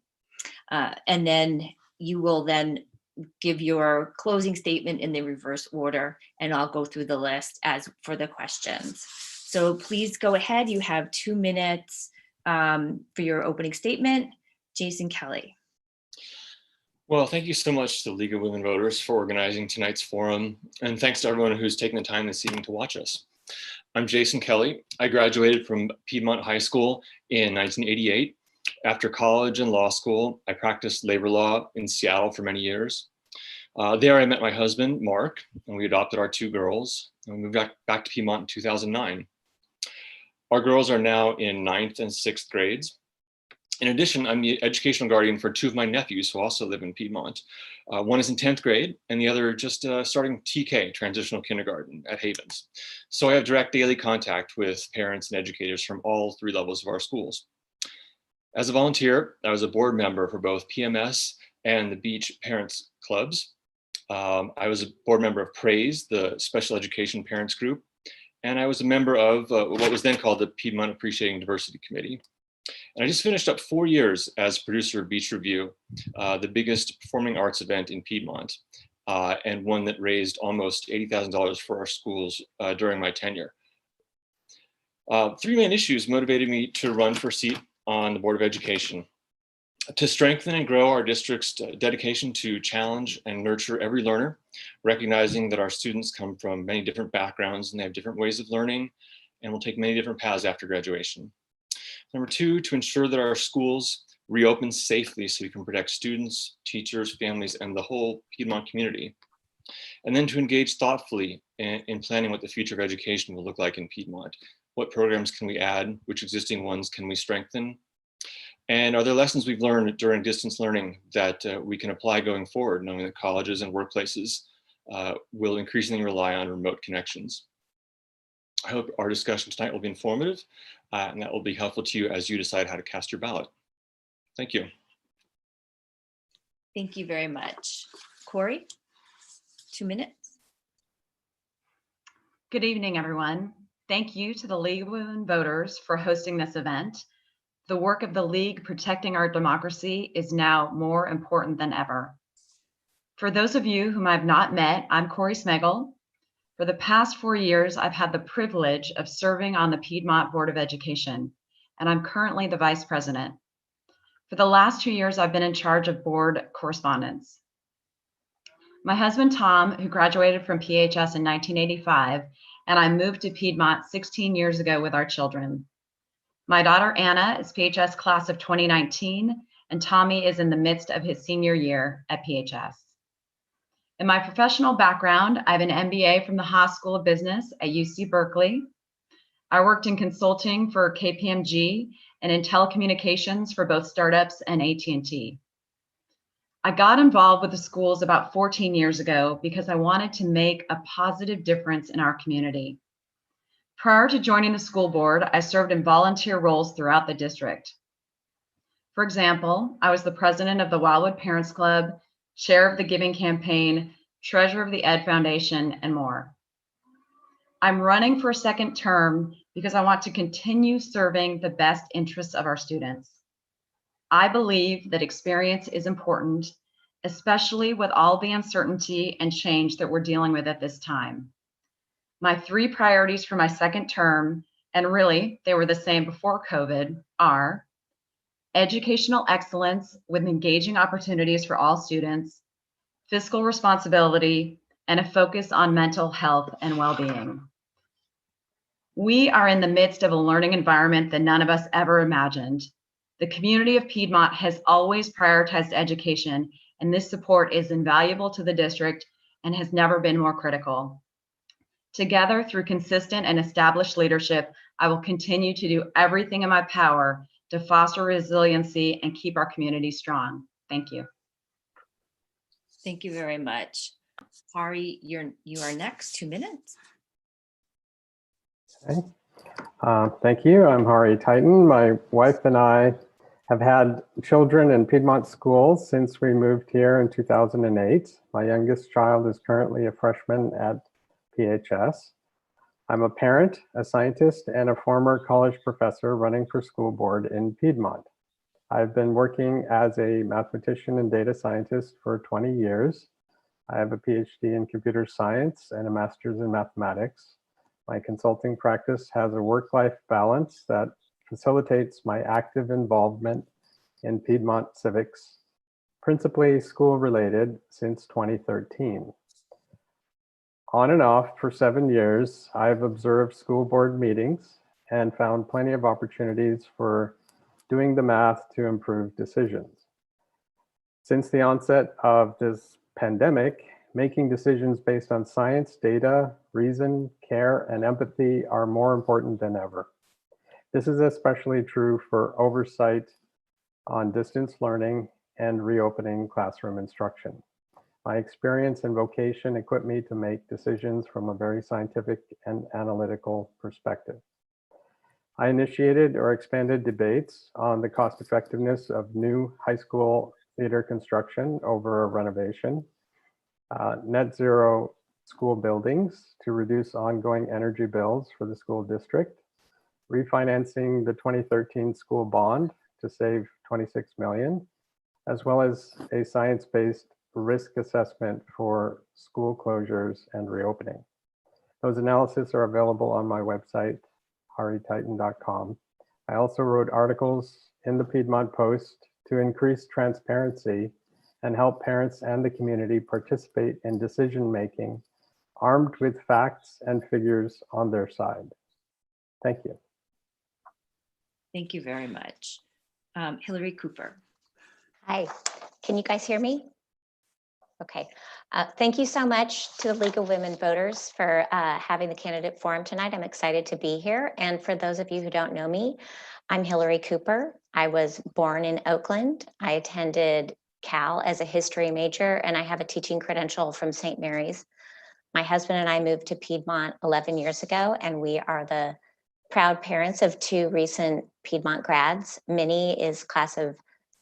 And then you will then give your closing statement in the reverse order, and I'll go through the list as for the questions. So please go ahead. You have 2 minutes for your opening statement. Jason Kelly. Well, thank you so much to the League of Women Voters for organizing tonight's forum, and thanks to everyone who's taken the time this evening to watch us. I'm Jason Kelly. I graduated from Piedmont High School in 1988. After college and law school, I practiced labor law in Seattle for many years. There I met my husband, Mark, and we adopted our 2 girls, and we moved back to Piedmont in 2009. Our girls are now in 9th and 6th grades. In addition, I'm the educational guardian for 2 of my nephews who also live in Piedmont. One is in 10th grade and the other just starting TK, transitional kindergarten at Havens. So I have direct daily contact with parents and educators from all 3 levels of our schools. As a volunteer, I was a board member for both PMS and the Beach Parents Clubs. I was a board member of PRAISE, the Special Education Parents Group, and I was a member of what was then called the Piedmont Appreciating Diversity Committee. And I just finished up 4 years as producer of Beach Review, the biggest performing arts event in Piedmont, and one that raised almost $80,000 for our schools during my tenure. 3 main issues motivated me to run for a seat on the Board of Education: to strengthen and grow our district's dedication to challenge and nurture every learner, recognizing that our students come from many different backgrounds and they have different ways of learning and will take many different paths after graduation. Number 2, to ensure that our schools reopen safely so we can protect students, teachers, families, and the whole Piedmont community. And then to engage thoughtfully in planning what the future of education will look like in Piedmont. What programs can we add? Which existing ones can we strengthen? And are there lessons we've learned during distance learning that we can apply going forward, knowing that colleges and workplaces will increasingly rely on remote connections? I hope our discussion tonight will be informative and that will be helpful to you as you decide how to cast your ballot. Thank you. Thank you very much. Corey, 2 minutes. Good evening, everyone. Thank you to the League of Women Voters for hosting this event. The work of the League protecting our democracy is now more important than ever. For those of you whom I've not met, I'm Corey Smegel. For the past 4 years, I've had the privilege of serving on the Piedmont Board of Education, and I'm currently the vice president. For the last 2 years, I've been in charge of board correspondence. My husband, Tom, who graduated from PHS in 1985, and I moved to Piedmont 16 years ago with our children. My daughter, Anna, is PHS class of 2019, and Tommy is in the midst of his senior year at PHS. In my professional background, I have an MBA from the Haas School of Business at UC Berkeley. I worked in consulting for KPMG and in telecommunications for both startups and AT&T. I got involved with the schools about 14 years ago because I wanted to make a positive difference in our community. Prior to joining the school board, I served in volunteer roles throughout the district. For example, I was the president of the Wildwood Parents Club, chair of the Giving Campaign, treasurer of the Ed Foundation, and more. I'm running for a second term because I want to continue serving the best interests of our students. I believe that experience is important, especially with all the uncertainty and change that we're dealing with at this time. My 3 priorities for my second term, and really they were the same before COVID, are educational excellence with engaging opportunities for all students, fiscal responsibility, and a focus on mental health and well-being. We are in the midst of a learning environment that none of us ever imagined. The community of Piedmont has always prioritized education, and this support is invaluable to the district and has never been more critical. Together, through consistent and established leadership, I will continue to do everything in my power to foster resiliency and keep our community strong. Thank you. Thank you very much. Hari, you are next, 2 minutes. Okay. Thank you. I'm Hari Titan. My wife and I have had children in Piedmont schools since we moved here in 2008. My youngest child is currently a freshman at PHS. I'm a parent, a scientist, and a former college professor running for school board in Piedmont. I've been working as a mathematician and data scientist for 20 years. I have a PhD in computer science and a master's in mathematics. My consulting practice has a work-life balance that facilitates my active involvement in Piedmont civics, principally school-related, since 2013. On and off for 7 years, I've observed school board meetings and found plenty of opportunities for doing the math to improve decisions. Since the onset of this pandemic, making decisions based on science, data, reason, care, and empathy are more important than ever. This is especially true for oversight on distance learning and reopening classroom instruction. My experience and vocation equip me to make decisions from a very scientific and analytical perspective. I initiated or expanded debates on the cost effectiveness of new high school theater construction over a renovation, net zero school buildings to reduce ongoing energy bills for the school district, refinancing the 2013 school bond to save $26 million, as well as a science-based risk assessment for school closures and reopening. Those analyses are available on my website, harititan.com. I also wrote articles in the Piedmont Post to increase transparency and help parents and the community participate in decision-making, armed with facts and figures on their side. Thank you. Thank you very much. Hillary Cooper. Hi, can you guys hear me? Okay, thank you so much to the League of Women Voters for having the candidate forum tonight. I'm excited to be here. And for those of you who don't know me, I'm Hillary Cooper. I was born in Oakland. I attended Cal as a history major, and I have a teaching credential from St. Mary's. My husband and I moved to Piedmont 11 years ago, and we are the proud parents of 2 recent Piedmont grads. Minnie is class of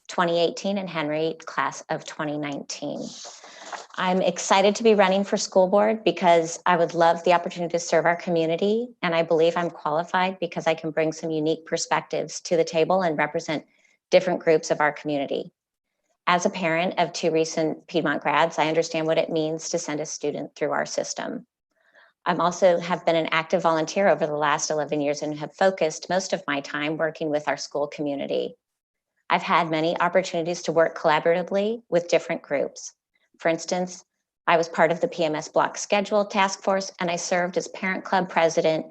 2018 and Henry class of 2019. I'm excited to be running for school board because I would love the opportunity to serve our community. And I believe I'm qualified because I can bring some unique perspectives to the table and represent different groups of our community. As a parent of 2 recent Piedmont grads, I understand what it means to send a student through our system. I also have been an active volunteer over the last 11 years and have focused most of my time working with our school community. I've had many opportunities to work collaboratively with different groups. For instance, I was part of the PMS block schedule task force, and I served as parent club president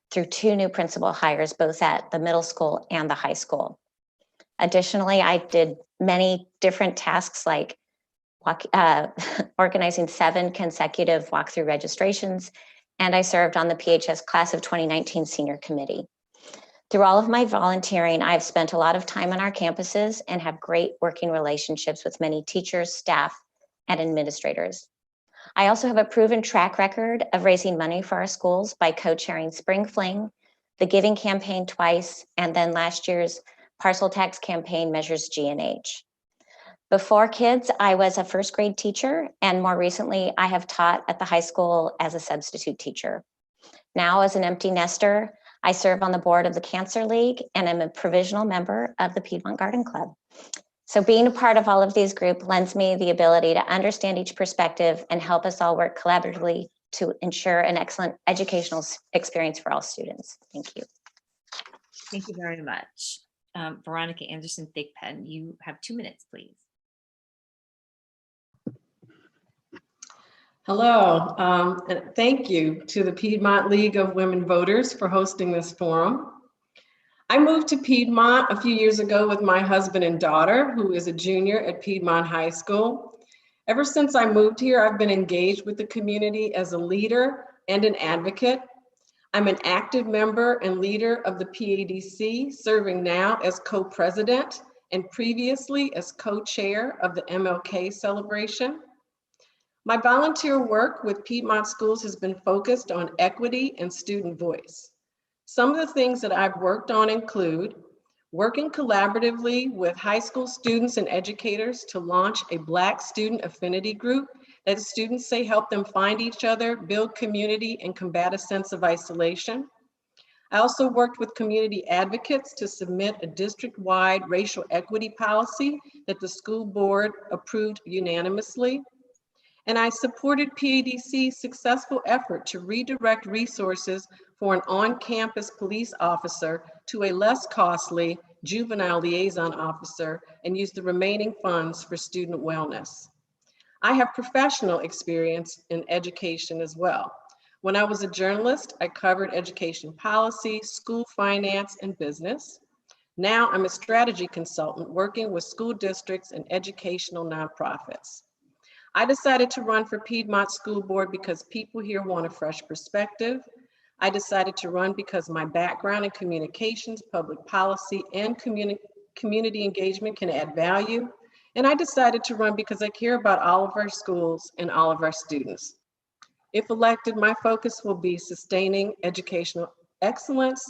through 2 new principal hires, both at the middle school and the high school. Additionally, I did many different tasks like organizing 7 consecutive walkthrough registrations, and I served on the PHS class of 2019 senior committee. Through all of my volunteering, I've spent a lot of time on our campuses and have great working relationships with many teachers, staff, and administrators. I also have a proven track record of raising money for our schools by co-chairing Spring Fling, the Giving Campaign twice, and then last year's Parcel Tax Campaign Measures G&H. Before kids, I was a 1st grade teacher, and more recently, I have taught at the high school as a substitute teacher. Now, as an empty nester, I serve on the board of the Cancer League, and I'm a provisional member of the Piedmont Garden Club. So being a part of all of these groups lends me the ability to understand each perspective and help us all work collaboratively to ensure an excellent educational experience for all students. Thank you. Thank you very much. Veronica Anderson Thigpen, you have 2 minutes, please. Hello, and thank you to the Piedmont League of Women Voters for hosting this forum. I moved to Piedmont a few years ago with my husband and daughter, who is a junior at Piedmont High School. Ever since I moved here, I've been engaged with the community as a leader and an advocate. I'm an active member and leader of the PADC, serving now as co-president and previously as co-chair of the MLK celebration. My volunteer work with Piedmont schools has been focused on equity and student voice. Some of the things that I've worked on include working collaboratively with high school students and educators to launch a Black student affinity group that students say help them find each other, build community, and combat a sense of isolation. I also worked with community advocates to submit a district-wide racial equity policy that the school board approved unanimously. And I supported PADC's successful effort to redirect resources for an on-campus police officer to a less costly juvenile liaison officer and use the remaining funds for student wellness. I have professional experience in education as well. When I was a journalist, I covered education policy, school finance, and business. Now I'm a strategy consultant working with school districts and educational nonprofits. I decided to run for Piedmont School Board because people here want a fresh perspective. I decided to run because my background in communications, public policy, and community engagement can add value. And I decided to run because I care about all of our schools and all of our students. If elected, my focus will be sustaining educational excellence,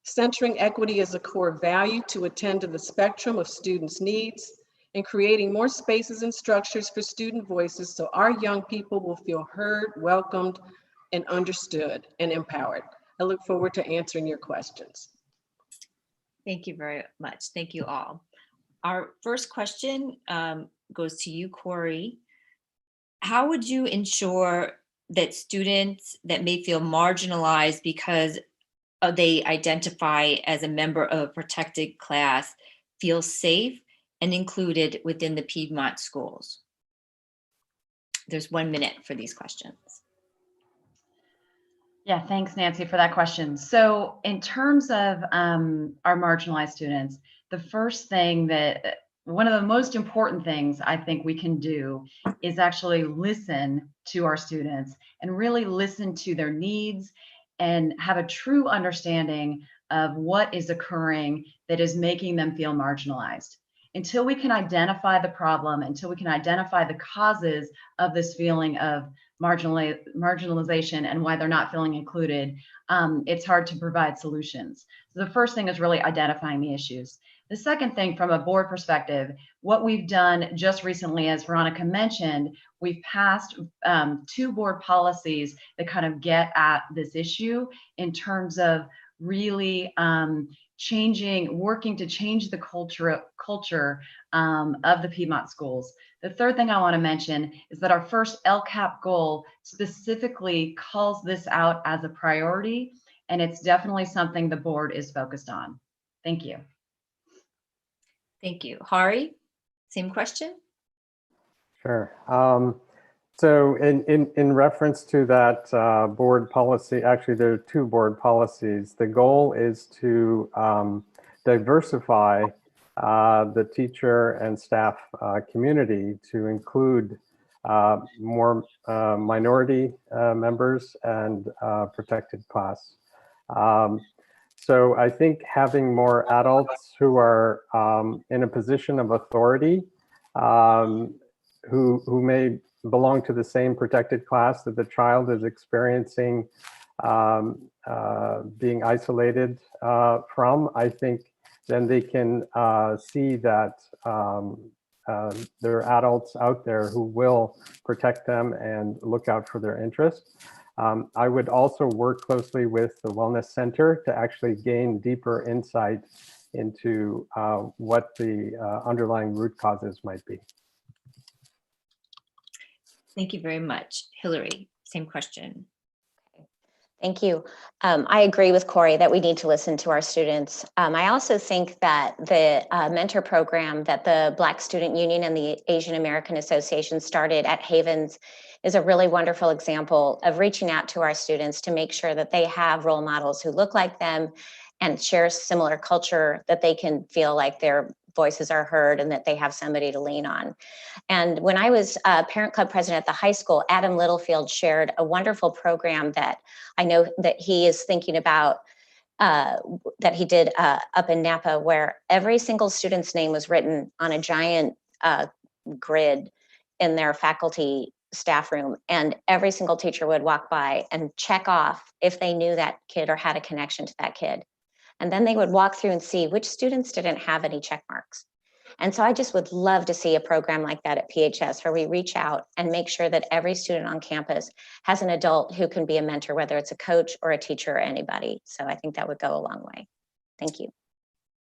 centering equity as a core value to attend to the spectrum of students' needs, and creating more spaces and structures for student voices so our young people will feel heard, welcomed, and understood and empowered. I look forward to answering your questions. Thank you very much. Thank you all. Our first question goes to you, Corey. How would you ensure that students that may feel marginalized because they identify as a member of a protected class feel safe and included within the Piedmont schools? There's 1 minute for these questions. Yeah, thanks, Nancy, for that question. So in terms of our marginalized students, the first thing one of the most important things I think we can do is actually listen to our students and really listen to their needs and have a true understanding of what is occurring that is making them feel marginalized. Until we can identify the problem, until we can identify the causes of this feeling of marginalization and why they're not feeling included, it's hard to provide solutions. So the first thing is really identifying the issues. The second thing, from a board perspective, what we've done just recently, as Veronica mentioned, we've passed 2 board policies that kind of get at this issue in terms of really working to change the culture of the Piedmont schools. The third thing I want to mention is that our first LCAP goal specifically calls this out as a priority, and it's definitely something the board is focused on. Thank you. Thank you. Hari, same question? Sure. So in reference to that board policy, actually there are 2 board policies. The goal is to diversify the teacher and staff community to include more minority members and protected class. So I think having more adults who are in a position of authority, who may belong to the same protected class that the child is experiencing being isolated from, I think then they can see that there are adults out there who will protect them and look out for their interests. I would also work closely with the Wellness Center to actually gain deeper insight into what the underlying root causes might be. Thank you very much. Hillary, same question. Thank you. I agree with Corey that we need to listen to our students. I also think that the mentor program that the Black Student Union and the Asian American Association started at Havens is a really wonderful example of reaching out to our students to make sure that they have role models who look like them and share similar culture, that they can feel like their voices are heard and that they have somebody to lean on. And when I was parent club president at the high school, Adam Littlefield shared a wonderful program that I know that he is thinking about, that he did up in Napa, where every single student's name was written on a giant grid in their faculty staff room. And every single teacher would walk by and check off if they knew that kid or had a connection to that kid. And then they would walk through and see which students didn't have any check marks. And so I just would love to see a program like that at PHS where we reach out and make sure that every student on campus has an adult who can be a mentor, whether it's a coach or a teacher or anybody. So I think that would go a long way. Thank you.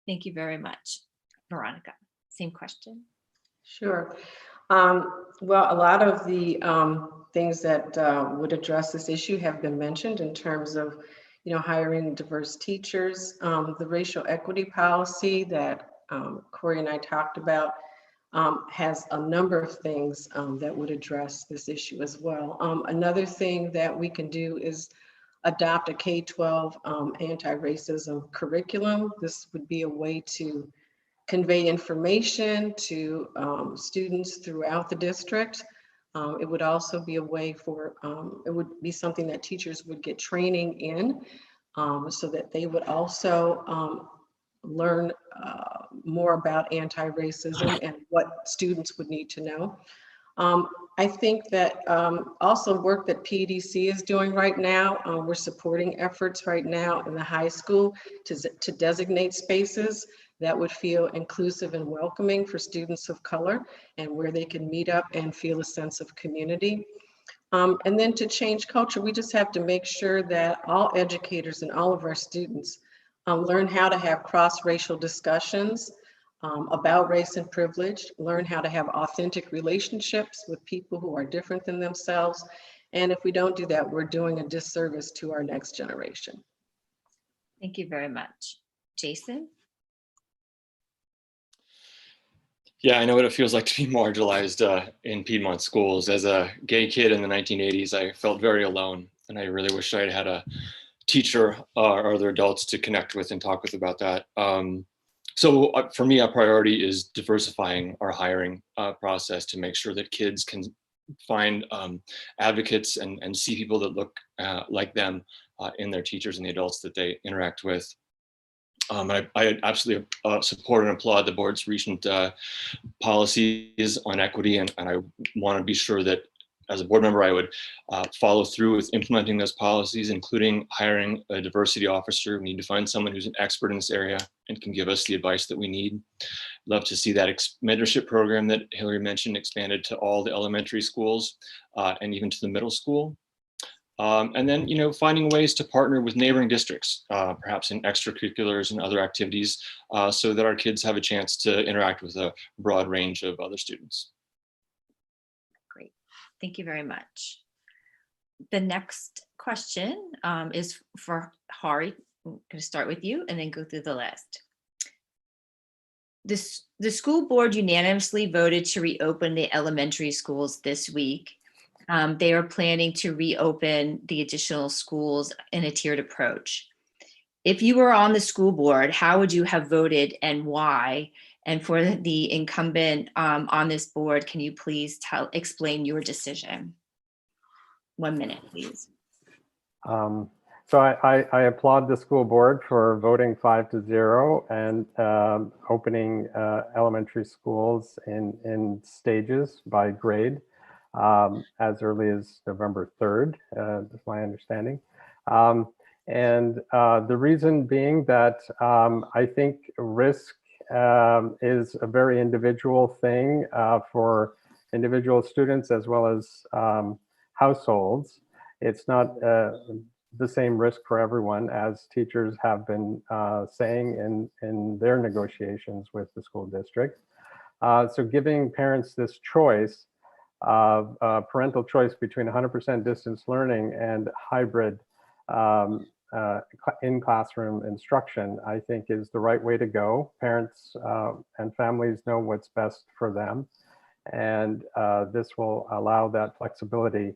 Thank you very much. Veronica, same question. Sure. Well, a lot of the things that would address this issue have been mentioned in terms of, hiring diverse teachers. The racial equity policy that Corey and I talked about has a number of things that would address this issue as well. Another thing that we can do is adopt a K-12 anti-racism curriculum. This would be a way to convey information to students throughout the district. It would also be a way for, it would be something that teachers would get training in so that they would also learn more about anti-racism and what students would need to know. I think that also work that PDC is doing right now, we're supporting efforts right now in the high school to designate spaces that would feel inclusive and welcoming for students of color and where they can meet up and feel a sense of community. And then to change culture, we just have to make sure that all educators and all of our students learn how to have cross-racial discussions about race and privilege, learn how to have authentic relationships with people who are different than themselves. And if we don't do that, we're doing a disservice to our next generation. Thank you very much. Jason? Yeah, I know what it feels like to be marginalized in Piedmont schools. As a gay kid in the 1980s, I felt very alone, and I really wish I had a teacher or other adults to connect with and talk with about that. So for me, a priority is diversifying our hiring process to make sure that kids can find advocates and see people that look like them in their teachers and the adults that they interact with. I absolutely support and applaud the board's recent policies on equity, and I want to be sure that as a board member, I would follow through with implementing those policies, including hiring a diversity officer. We need to find someone who's an expert in this area and can give us the advice that we need. Love to see that mentorship program that Hillary mentioned expanded to all the elementary schools and even to the middle school. And then, finding ways to partner with neighboring districts, perhaps in extracurriculars and other activities, so that our kids have a chance to interact with a broad range of other students. Great. Thank you very much. The next question is for Hari. I'm going to start with you and then go through the list. The school board unanimously voted to reopen the elementary schools this week. They are planning to reopen the additional schools in a tiered approach. If you were on the school board, how would you have voted and why? And for the incumbent on this board, can you please explain your decision? 1 minute, please. So I applaud the school board for voting 5-0 and opening elementary schools in stages by grade. As early as November 3rd, is my understanding. And the reason being that I think risk is a very individual thing for individual students as well as households. It's not the same risk for everyone, as teachers have been saying in their negotiations with the school district. So giving parents this choice of parental choice between 100% distance learning and hybrid in-classroom instruction, I think is the right way to go. Parents and families know what's best for them. And this will allow that flexibility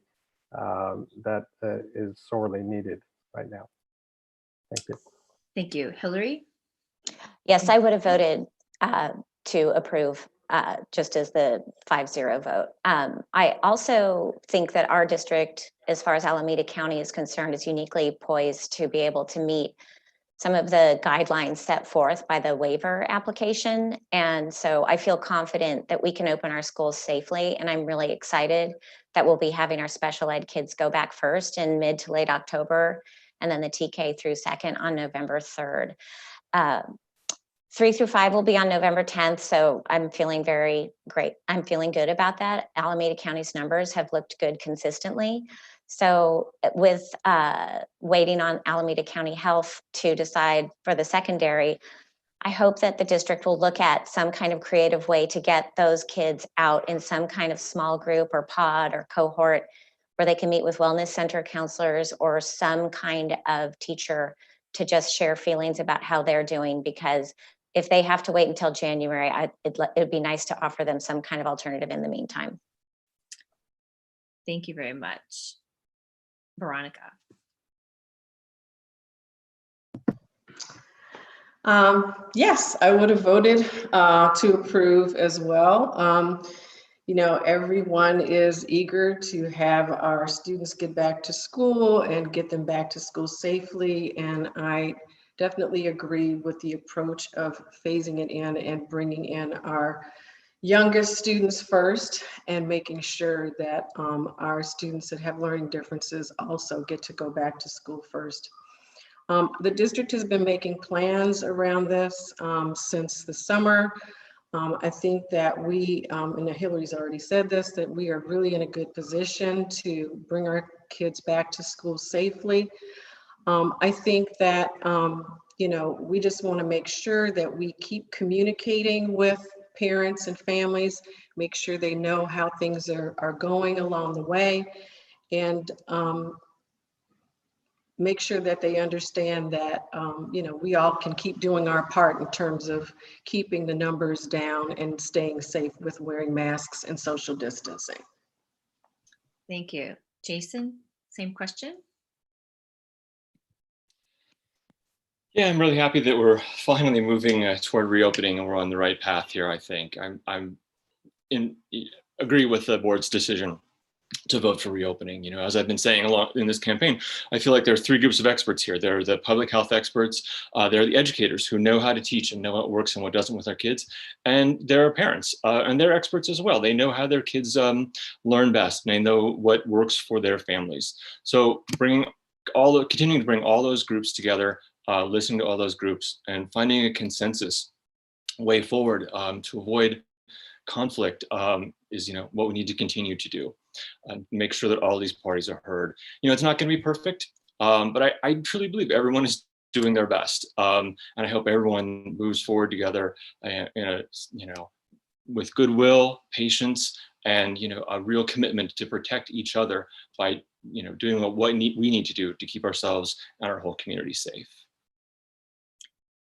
that is sorely needed right now. Thank you. Thank you. Hillary? Yes, I would have voted to approve just as the 5-0 vote. I also think that our district, as far as Alameda County is concerned, is uniquely poised to be able to meet some of the guidelines set forth by the waiver application. And so I feel confident that we can open our schools safely. And I'm really excited that we'll be having our special ed kids go back first in mid to late October, and then the TK through second on November 3rd. 3 through 5 will be on November 10th, so I'm feeling very great. I'm feeling good about that. Alameda County's numbers have looked good consistently. So with waiting on Alameda County Health to decide for the secondary, I hope that the district will look at some kind of creative way to get those kids out in some kind of small group or pod or cohort where they can meet with wellness center counselors or some kind of teacher to just share feelings about how they're doing, because if they have to wait until January, it'd be nice to offer them some kind of alternative in the meantime. Thank you very much. Veronica. Yes, I would have voted to approve as well. You know, everyone is eager to have our students get back to school and get them back to school safely. And I definitely agree with the approach of phasing it in and bringing in our youngest students first and making sure that our students that have learning differences also get to go back to school first. The district has been making plans around this since the summer. I think that we, and Hillary's already said this, that we are really in a good position to bring our kids back to school safely. I think that, you know, we just want to make sure that we keep communicating with parents and families, make sure they know how things are going along the way, and make sure that they understand that, you know, we all can keep doing our part in terms of keeping the numbers down and staying safe with wearing masks and social distancing. Thank you. Jason, same question? Yeah, I'm really happy that we're finally moving toward reopening and we're on the right path here, I think. I'm agree with the board's decision to vote for reopening. You know, as I've been saying a lot in this campaign, I feel like there are three groups of experts here. There are the public health experts, there are the educators who know how to teach and know what works and what doesn't with our kids, and there are parents, and they're experts as well. They know how their kids learn best, and they know what works for their families. So continuing to bring all those groups together, listening to all those groups, and finding a consensus way forward to avoid conflict is, you know, what we need to continue to do. Make sure that all these parties are heard. You know, it's not going to be perfect, but I truly believe everyone is doing their best, and I hope everyone moves forward together in a, you know, with goodwill, patience, and, you know, a real commitment to protect each other by, you know, doing what we need to do to keep ourselves and our whole community safe.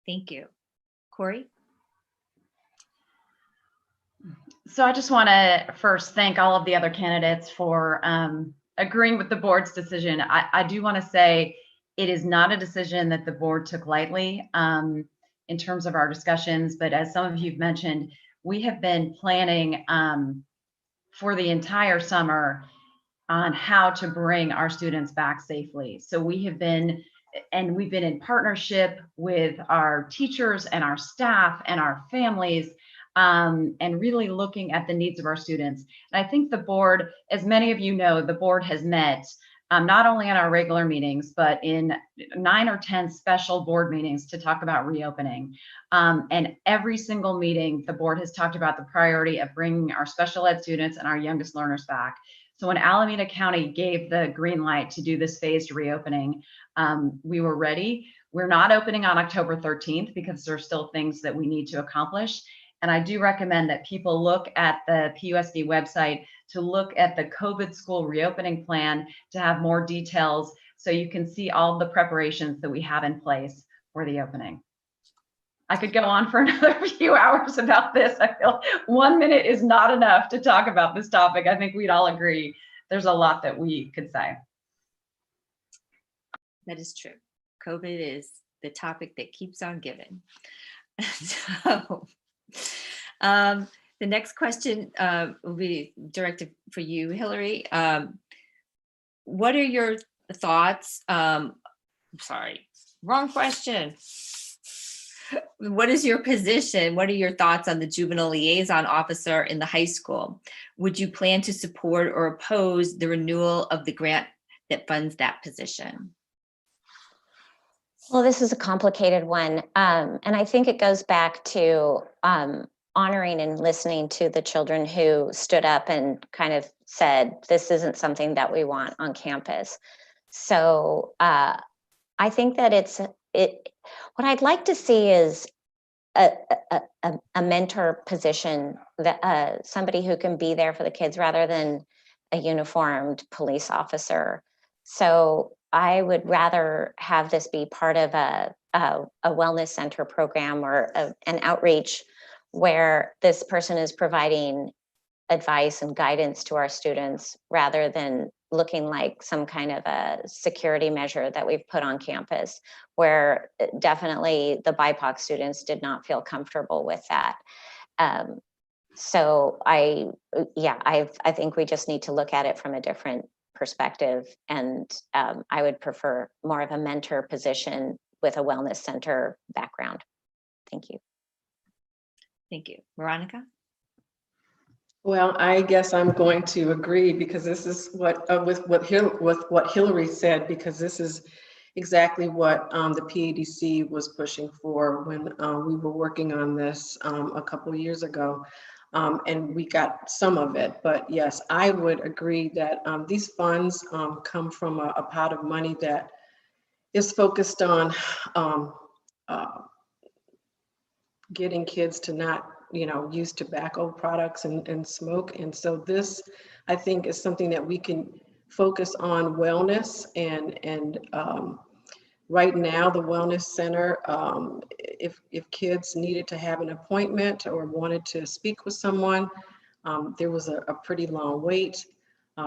Thank you. Corey? So I just want to first thank all of the other candidates for agreeing with the board's decision. I do want to say it is not a decision that the board took lightly in terms of our discussions, but as some of you've mentioned, we have been planning for the entire summer on how to bring our students back safely. So we've been in partnership with our teachers and our staff and our families, and really looking at the needs of our students. And I think the board, as many of you know, the board has met not only in our regular meetings, but in 9 or 10 special board meetings to talk about reopening. And every single meeting, the board has talked about the priority of bringing our special ed students and our youngest learners back. So when Alameda County gave the green light to do this phased reopening, we were ready. We're not opening on October 13th because there are still things that we need to accomplish. And I do recommend that people look at the PUSD website to look at the COVID school reopening plan to have more details so you can see all the preparations that we have in place for the opening. I could go on for another few hours about this. I feel 1 minute is not enough to talk about this topic. I think we'd all agree there's a lot that we could say. That is true. COVID is the topic that keeps on giving. So, the next question will be directed for you, Hillary. What are your thoughts? Sorry, wrong question. What is your position? What are your thoughts on the juvenile liaison officer in the high school? Would you plan to support or oppose the renewal of the grant that funds that position? Well, this is a complicated one. And I think it goes back to honoring and listening to the children who stood up and kind of said, this isn't something that we want on campus. So I think that what I'd like to see is a mentor position, that somebody who can be there for the kids rather than a uniformed police officer. So I would rather have this be part of a wellness center program or an outreach where this person is providing advice and guidance to our students rather than looking like some kind of a security measure that we've put on campus, where definitely the BIPOC students did not feel comfortable with that. So I think we just need to look at it from a different perspective. And I would prefer more of a mentor position with a wellness center background. Thank you. Thank you. Veronica? Well, I guess I'm going to agree, because this is what with what Hillary said, because this is exactly what the PADC was pushing for when we were working on this a couple years ago, and we got some of it. But yes, I would agree that these funds come from a pot of money that is focused on getting kids to not use tobacco products and smoke. And so this, I think, is something that we can focus on wellness. And right now, the wellness center, if kids needed to have an appointment or wanted to speak with someone, there was a pretty long wait.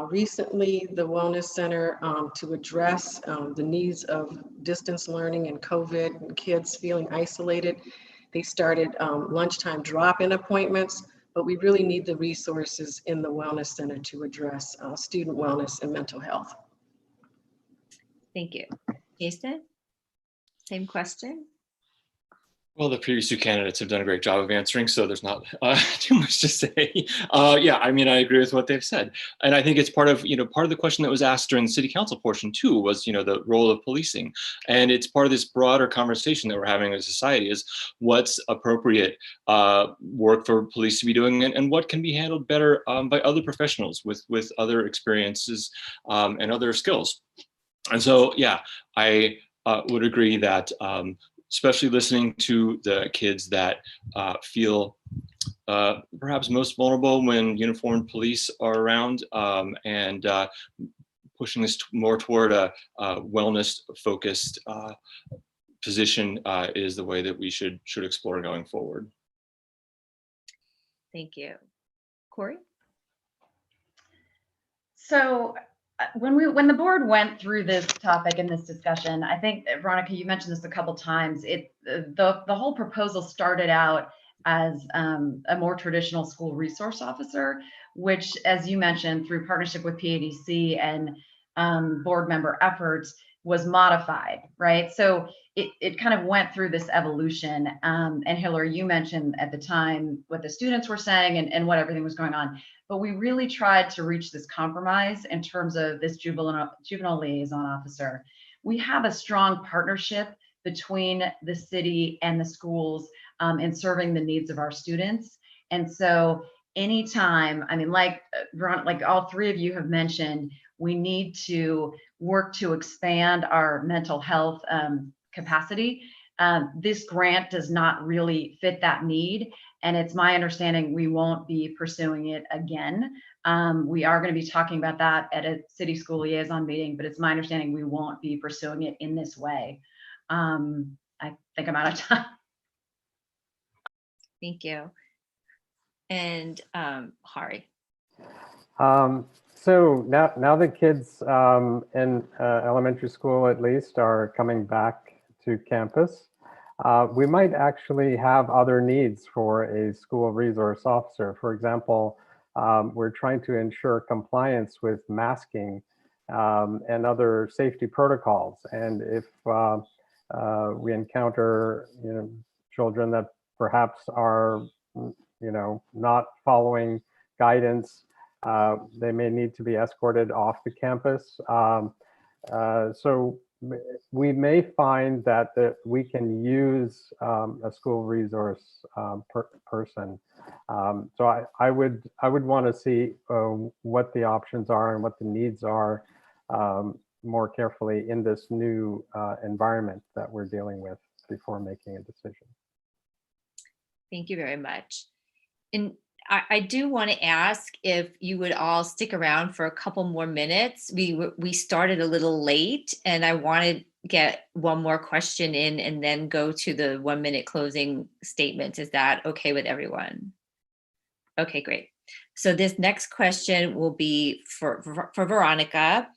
Recently, the wellness center, to address the needs of distance learning and COVID and kids feeling isolated, they started lunchtime drop-in appointments, but we really need the resources in the wellness center to address student wellness and mental health. Thank you. Jason, same question? Well, the previous two candidates have done a great job of answering, so there's not too much to say. Yeah, I mean, I agree with what they've said. And I think it's part of the question that was asked during the city council portion too, was, the role of policing. And it's part of this broader conversation that we're having as a society, is what's appropriate work for police to be doing, and what can be handled better by other professionals with other experiences and other skills. And so, yeah, I would agree that especially listening to the kids that feel perhaps most vulnerable when uniformed police are around, and pushing this more toward a wellness-focused position is the way that we should explore going forward. Thank you. Corey? So when the board went through this topic and this discussion, I think, Veronica, you mentioned this a couple times. The whole proposal started out as a more traditional school resource officer, which, as you mentioned, through partnership with PADC and board member efforts, was modified, right? So it kind of went through this evolution. And Hillary, you mentioned at the time what the students were saying and what everything was going on. But we really tried to reach this compromise in terms of this juvenile liaison officer. We have a strong partnership between the city and the schools in serving the needs of our students. And so anytime, I mean, like all three of you have mentioned, we need to work to expand our mental health capacity. This grant does not really fit that need. And it's my understanding we won't be pursuing it again. We are going to be talking about that at a city school liaison meeting, but it's my understanding we won't be pursuing it in this way. I think I'm out of time. Thank you. And Hari? So now the kids in elementary school, at least, are coming back to campus. We might actually have other needs for a school resource officer. For example, we're trying to ensure compliance with masking and other safety protocols. And if we encounter children that perhaps are not following guidance, they may need to be escorted off the campus. So we may find that we can use a school resource person. So I would want to see what the options are and what the needs are more carefully in this new environment that we're dealing with before making a decision. Thank you very much. And I do want to ask if you would all stick around for a couple more minutes. We started a little late, and I wanted to get one more question in and then go to the 1 minute closing statement. Is that okay with everyone? Okay, great. So this next question will be for Veronica.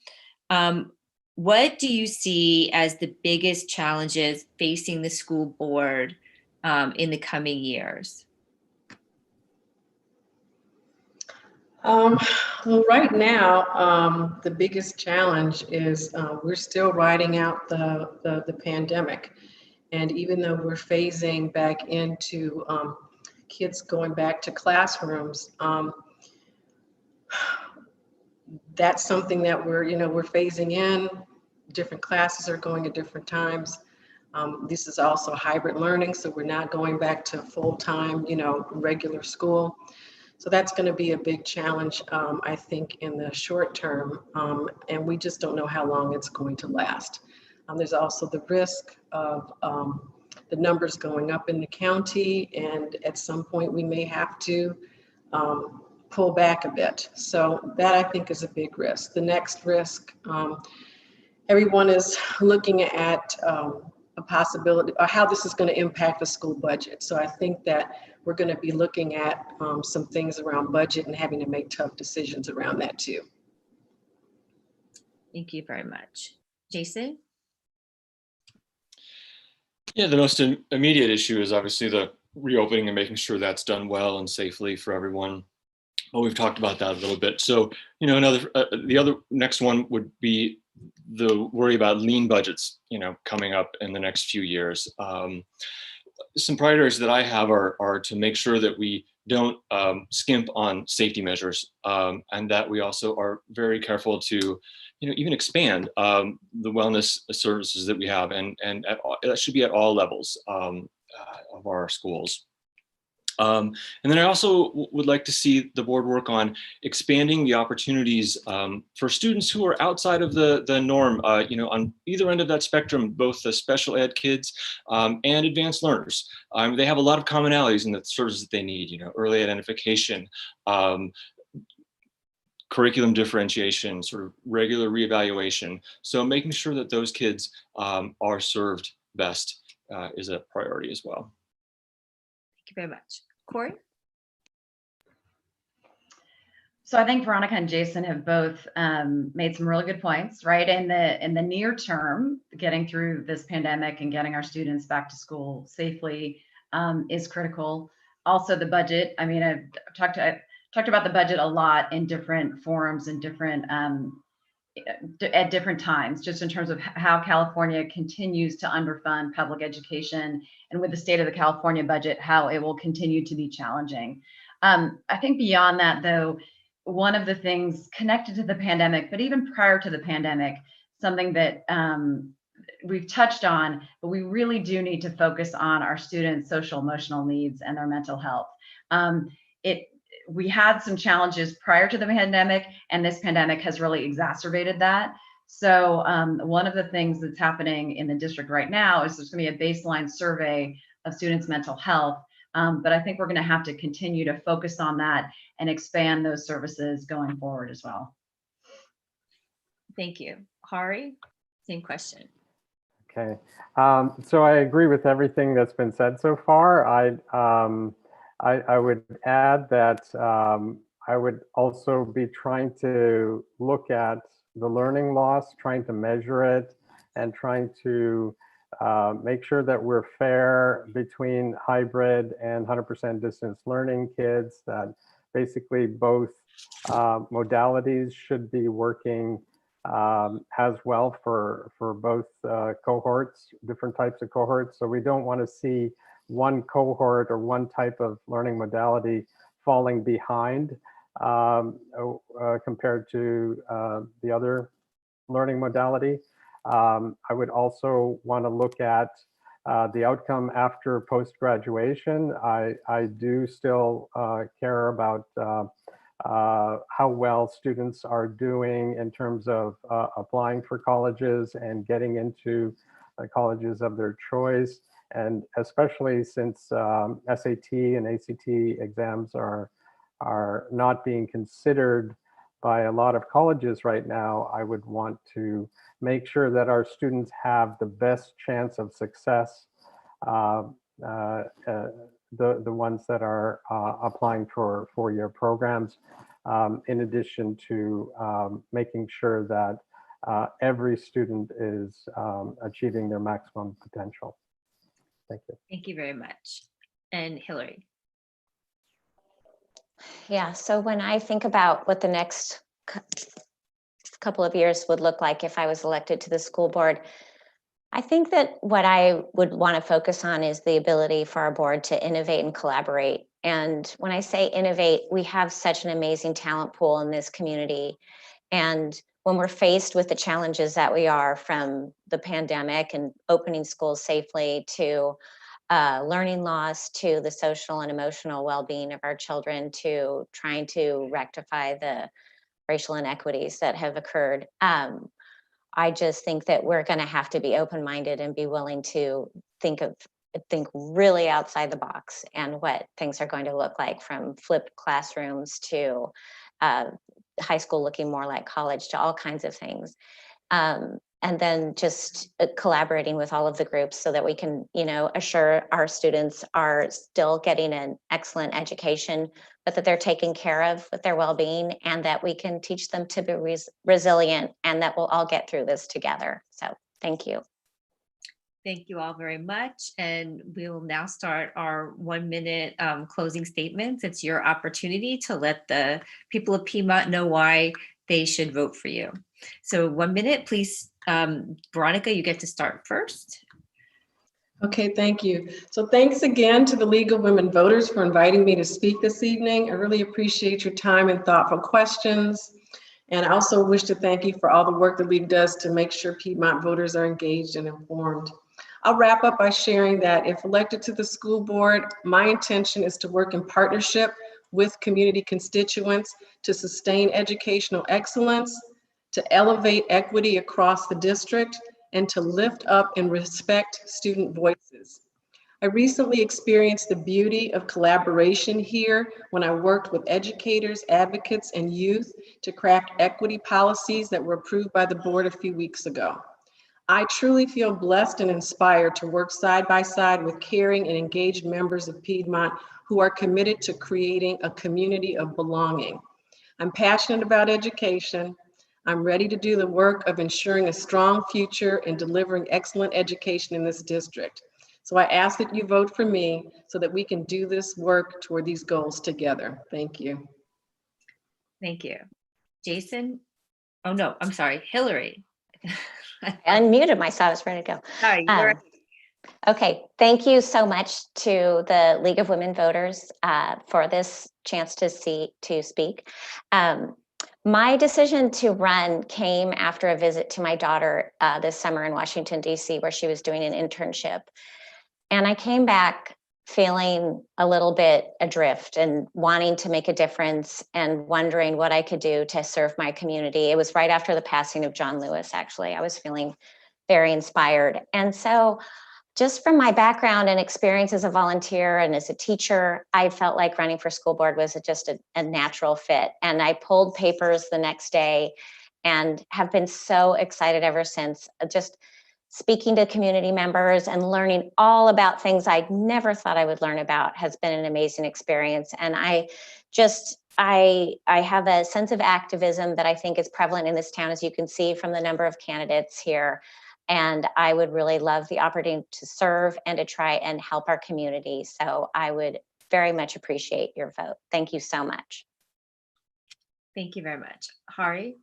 What do you see as the biggest challenges facing the school board in the coming years? Well, right now, the biggest challenge is we're still riding out the pandemic. And even though we're phasing back into kids going back to classrooms, that's something that we're phasing in. Different classes are going at different times. This is also hybrid learning, so we're not going back to full-time, regular school. So that's going to be a big challenge, I think, in the short term, and we just don't know how long it's going to last. There's also the risk of the numbers going up in the county, and at some point we may have to pull back a bit. So that, I think, is a big risk. The next risk, everyone is looking at a possibility or how this is going to impact the school budget. So I think that we're going to be looking at some things around budget and having to make tough decisions around that too. Thank you very much. Jason? Yeah, the most immediate issue is obviously the reopening and making sure that's done well and safely for everyone. Well, we've talked about that a little bit. So, the other next one would be the worry about lean budgets, coming up in the next few years. Some priorities that I have are to make sure that we don't skimp on safety measures, and that we also are very careful to, even expand the wellness services that we have, and that should be at all levels of our schools. And then I also would like to see the board work on expanding the opportunities for students who are outside of the norm, on either end of that spectrum, both the special ed kids and advanced learners. They have a lot of commonalities in the services that they need, early identification, curriculum differentiation, sort of regular reevaluation. So making sure that those kids are served best is a priority as well. Thank you very much. Corey? So I think Veronica and Jason have both made some really good points, right? In the near term, getting through this pandemic and getting our students back to school safely is critical. Also, the budget. I mean, I've talked about the budget a lot in different forums and different at different times, just in terms of how California continues to underfund public education, and with the state of the California budget, how it will continue to be challenging. I think beyond that, though, one of the things connected to the pandemic, but even prior to the pandemic, something that we've touched on, but we really do need to focus on our students' social emotional needs and their mental health. We had some challenges prior to the pandemic, and this pandemic has really exacerbated that. So one of the things that's happening in the district right now is there's going to be a baseline survey of students' mental health. But I think we're going to have to continue to focus on that and expand those services going forward as well. Thank you. Hari, same question. Okay, so I agree with everything that's been said so far. I would add that I would also be trying to look at the learning loss, trying to measure it, and trying to make sure that we're fair between hybrid and 100% distance learning kids, that basically both modalities should be working as well for both cohorts, different types of cohorts. So we don't want to see one cohort or one type of learning modality falling behind compared to the other learning modality. I would also want to look at the outcome after post-graduation. I do still care about how well students are doing in terms of applying for colleges and getting into colleges of their choice. And especially since SAT and ACT exams are not being considered by a lot of colleges right now, I would want to make sure that our students have the best chance of success, the ones that are applying for four-year programs, in addition to making sure that every student is achieving their maximum potential. Thank you. Thank you very much. And Hillary. Yeah, so when I think about what the next couple of years would look like if I was elected to the school board, I think that what I would want to focus on is the ability for our board to innovate and collaborate. And when I say innovate, we have such an amazing talent pool in this community. And when we're faced with the challenges that we are, from the pandemic and opening schools safely to learning loss, to the social and emotional well-being of our children, to trying to rectify the racial inequities that have occurred, I just think that we're going to have to be open-minded and be willing to think really outside the box and what things are going to look like, from flipped classrooms to high school looking more like college, to all kinds of things. And then just collaborating with all of the groups so that we can, assure our students are still getting an excellent education, but that they're taken care of with their well-being, and that we can teach them to be resilient, and that we'll all get through this together. So thank you. Thank you all very much. And we will now start our 1-minute closing statements. It's your opportunity to let the people of Piedmont know why they should vote for you. So 1 minute, please. Veronica, you get to start first. Okay, thank you. So thanks again to the League of Women Voters for inviting me to speak this evening. I really appreciate your time and thoughtful questions. And I also wish to thank you for all the work the League does to make sure Piedmont voters are engaged and informed. I'll wrap up by sharing that if elected to the school board, my intention is to work in partnership with community constituents to sustain educational excellence, to elevate equity across the district, and to lift up and respect student voices. I recently experienced the beauty of collaboration here when I worked with educators, advocates, and youth to craft equity policies that were approved by the board a few weeks ago. I truly feel blessed and inspired to work side by side with caring and engaged members of Piedmont who are committed to creating a community of belonging. I'm passionate about education. I'm ready to do the work of ensuring a strong future and delivering excellent education in this district. So I ask that you vote for me so that we can do this work toward these goals together. Thank you. Thank you. Jason? Oh, no, I'm sorry, Hillary. I unmuted myself, I was ready to go. Sorry, you're right. Okay, thank you so much to the League of Women Voters for this chance to speak. My decision to run came after a visit to my daughter this summer in Washington, D.C., where she was doing an internship. And I came back feeling a little bit adrift and wanting to make a difference and wondering what I could do to serve my community. It was right after the passing of John Lewis, actually. I was feeling very inspired. And so just from my background and experience as a volunteer and as a teacher, I felt like running for school board was just a natural fit. And I pulled papers the next day and have been so excited ever since. Just speaking to community members and learning all about things I never thought I would learn about has been an amazing experience. And I have a sense of activism that I think is prevalent in this town, as you can see from the number of candidates here. And I would really love the opportunity to serve and to try and help our community. So I would very much appreciate your vote. Thank you so much. Thank you very much. Hari?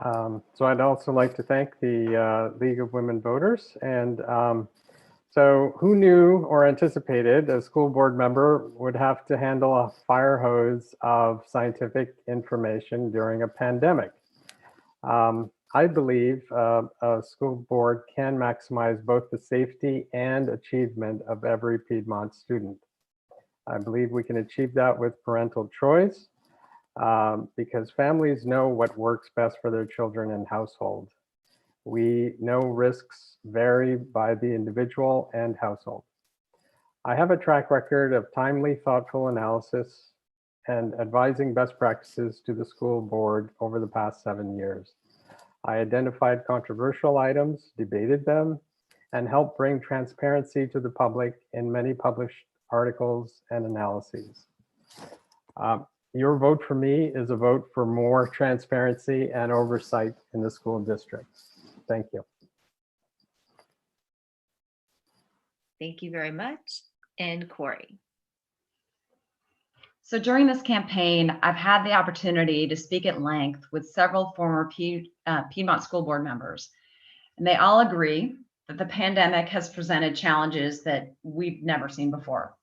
So I'd also like to thank the League of Women Voters. And so who knew or anticipated a school board member would have to handle a fire hose of scientific information during a pandemic? I believe a school board can maximize both the safety and achievement of every Piedmont student. I believe we can achieve that with parental choice because families know what works best for their children and household. We know risks vary by the individual and household. I have a track record of timely, thoughtful analysis and advising best practices to the school board over the past 7 years. I identified controversial items, debated them, and helped bring transparency to the public in many published articles and analyses. Your vote for me is a vote for more transparency and oversight in the school district. Thank you. Thank you very much. And Corey. So during this campaign, I've had the opportunity to speak at length with several former Piedmont school board members, and they all agree that the pandemic has presented challenges that we've never seen before.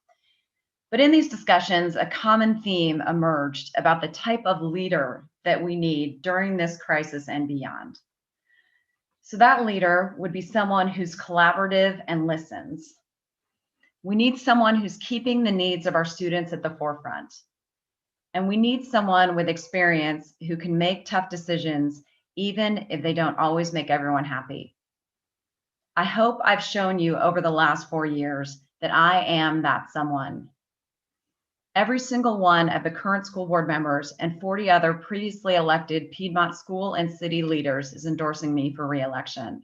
But in these discussions, a common theme emerged about the type of leader that we need during this crisis and beyond. So that leader would be someone who's collaborative and listens. We need someone who's keeping the needs of our students at the forefront. And we need someone with experience who can make tough decisions, even if they don't always make everyone happy. I hope I've shown you over the last 4 years that I am that someone. Every single one of the current school board members and 40 other previously elected Piedmont school and city leaders is endorsing me for re-election.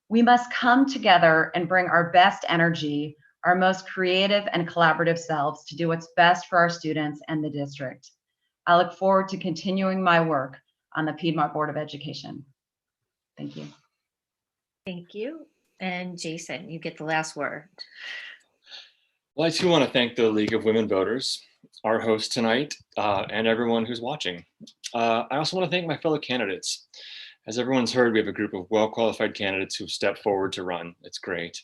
We must come together and bring our best energy, our most creative and collaborative selves to do what's best for our students and the district. I look forward to continuing my work on the Piedmont Board of Education. Thank you. Thank you. And Jason, you get the last word. Well, I too want to thank the League of Women Voters, our host tonight, and everyone who's watching. I also want to thank my fellow candidates. As everyone's heard, we have a group of well-qualified candidates who've stepped forward to run. It's great.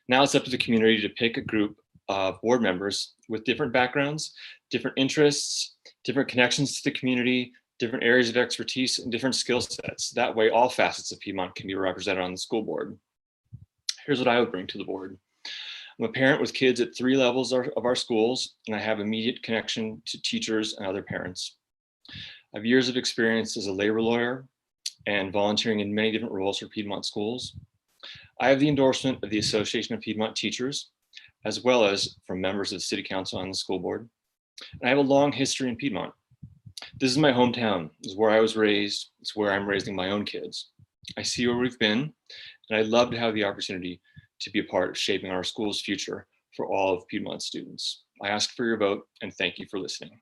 Now it's up to the community to pick a group of board members with different backgrounds, different interests, different connections to the community, different areas of expertise, and different skill sets. That way, all facets of Piedmont can be represented on the school board. Here's what I would bring to the board. I'm a parent with kids at 3 levels of our schools, and I have immediate connection to teachers and other parents. I have years of experience as a labor lawyer and volunteering in many different roles for Piedmont schools. I have the endorsement of the Association of Piedmont Teachers, as well as from members of the City Council and the school board. And I have a long history in Piedmont. This is my hometown. This is where I was raised. It's where I'm raising my own kids. I see where we've been, and I'd love to have the opportunity to be a part of shaping our school's future for all of Piedmont students. I ask for your vote, and thank you for listening.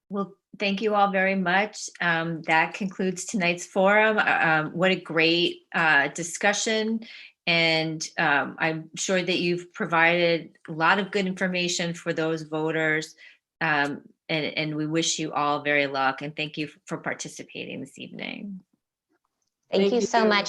Well, thank you all very much. That concludes tonight's forum. What a great discussion. And I'm sure that you've provided a lot of good information for those voters. And we wish you all very luck. And thank you for participating this evening. Thank you so much.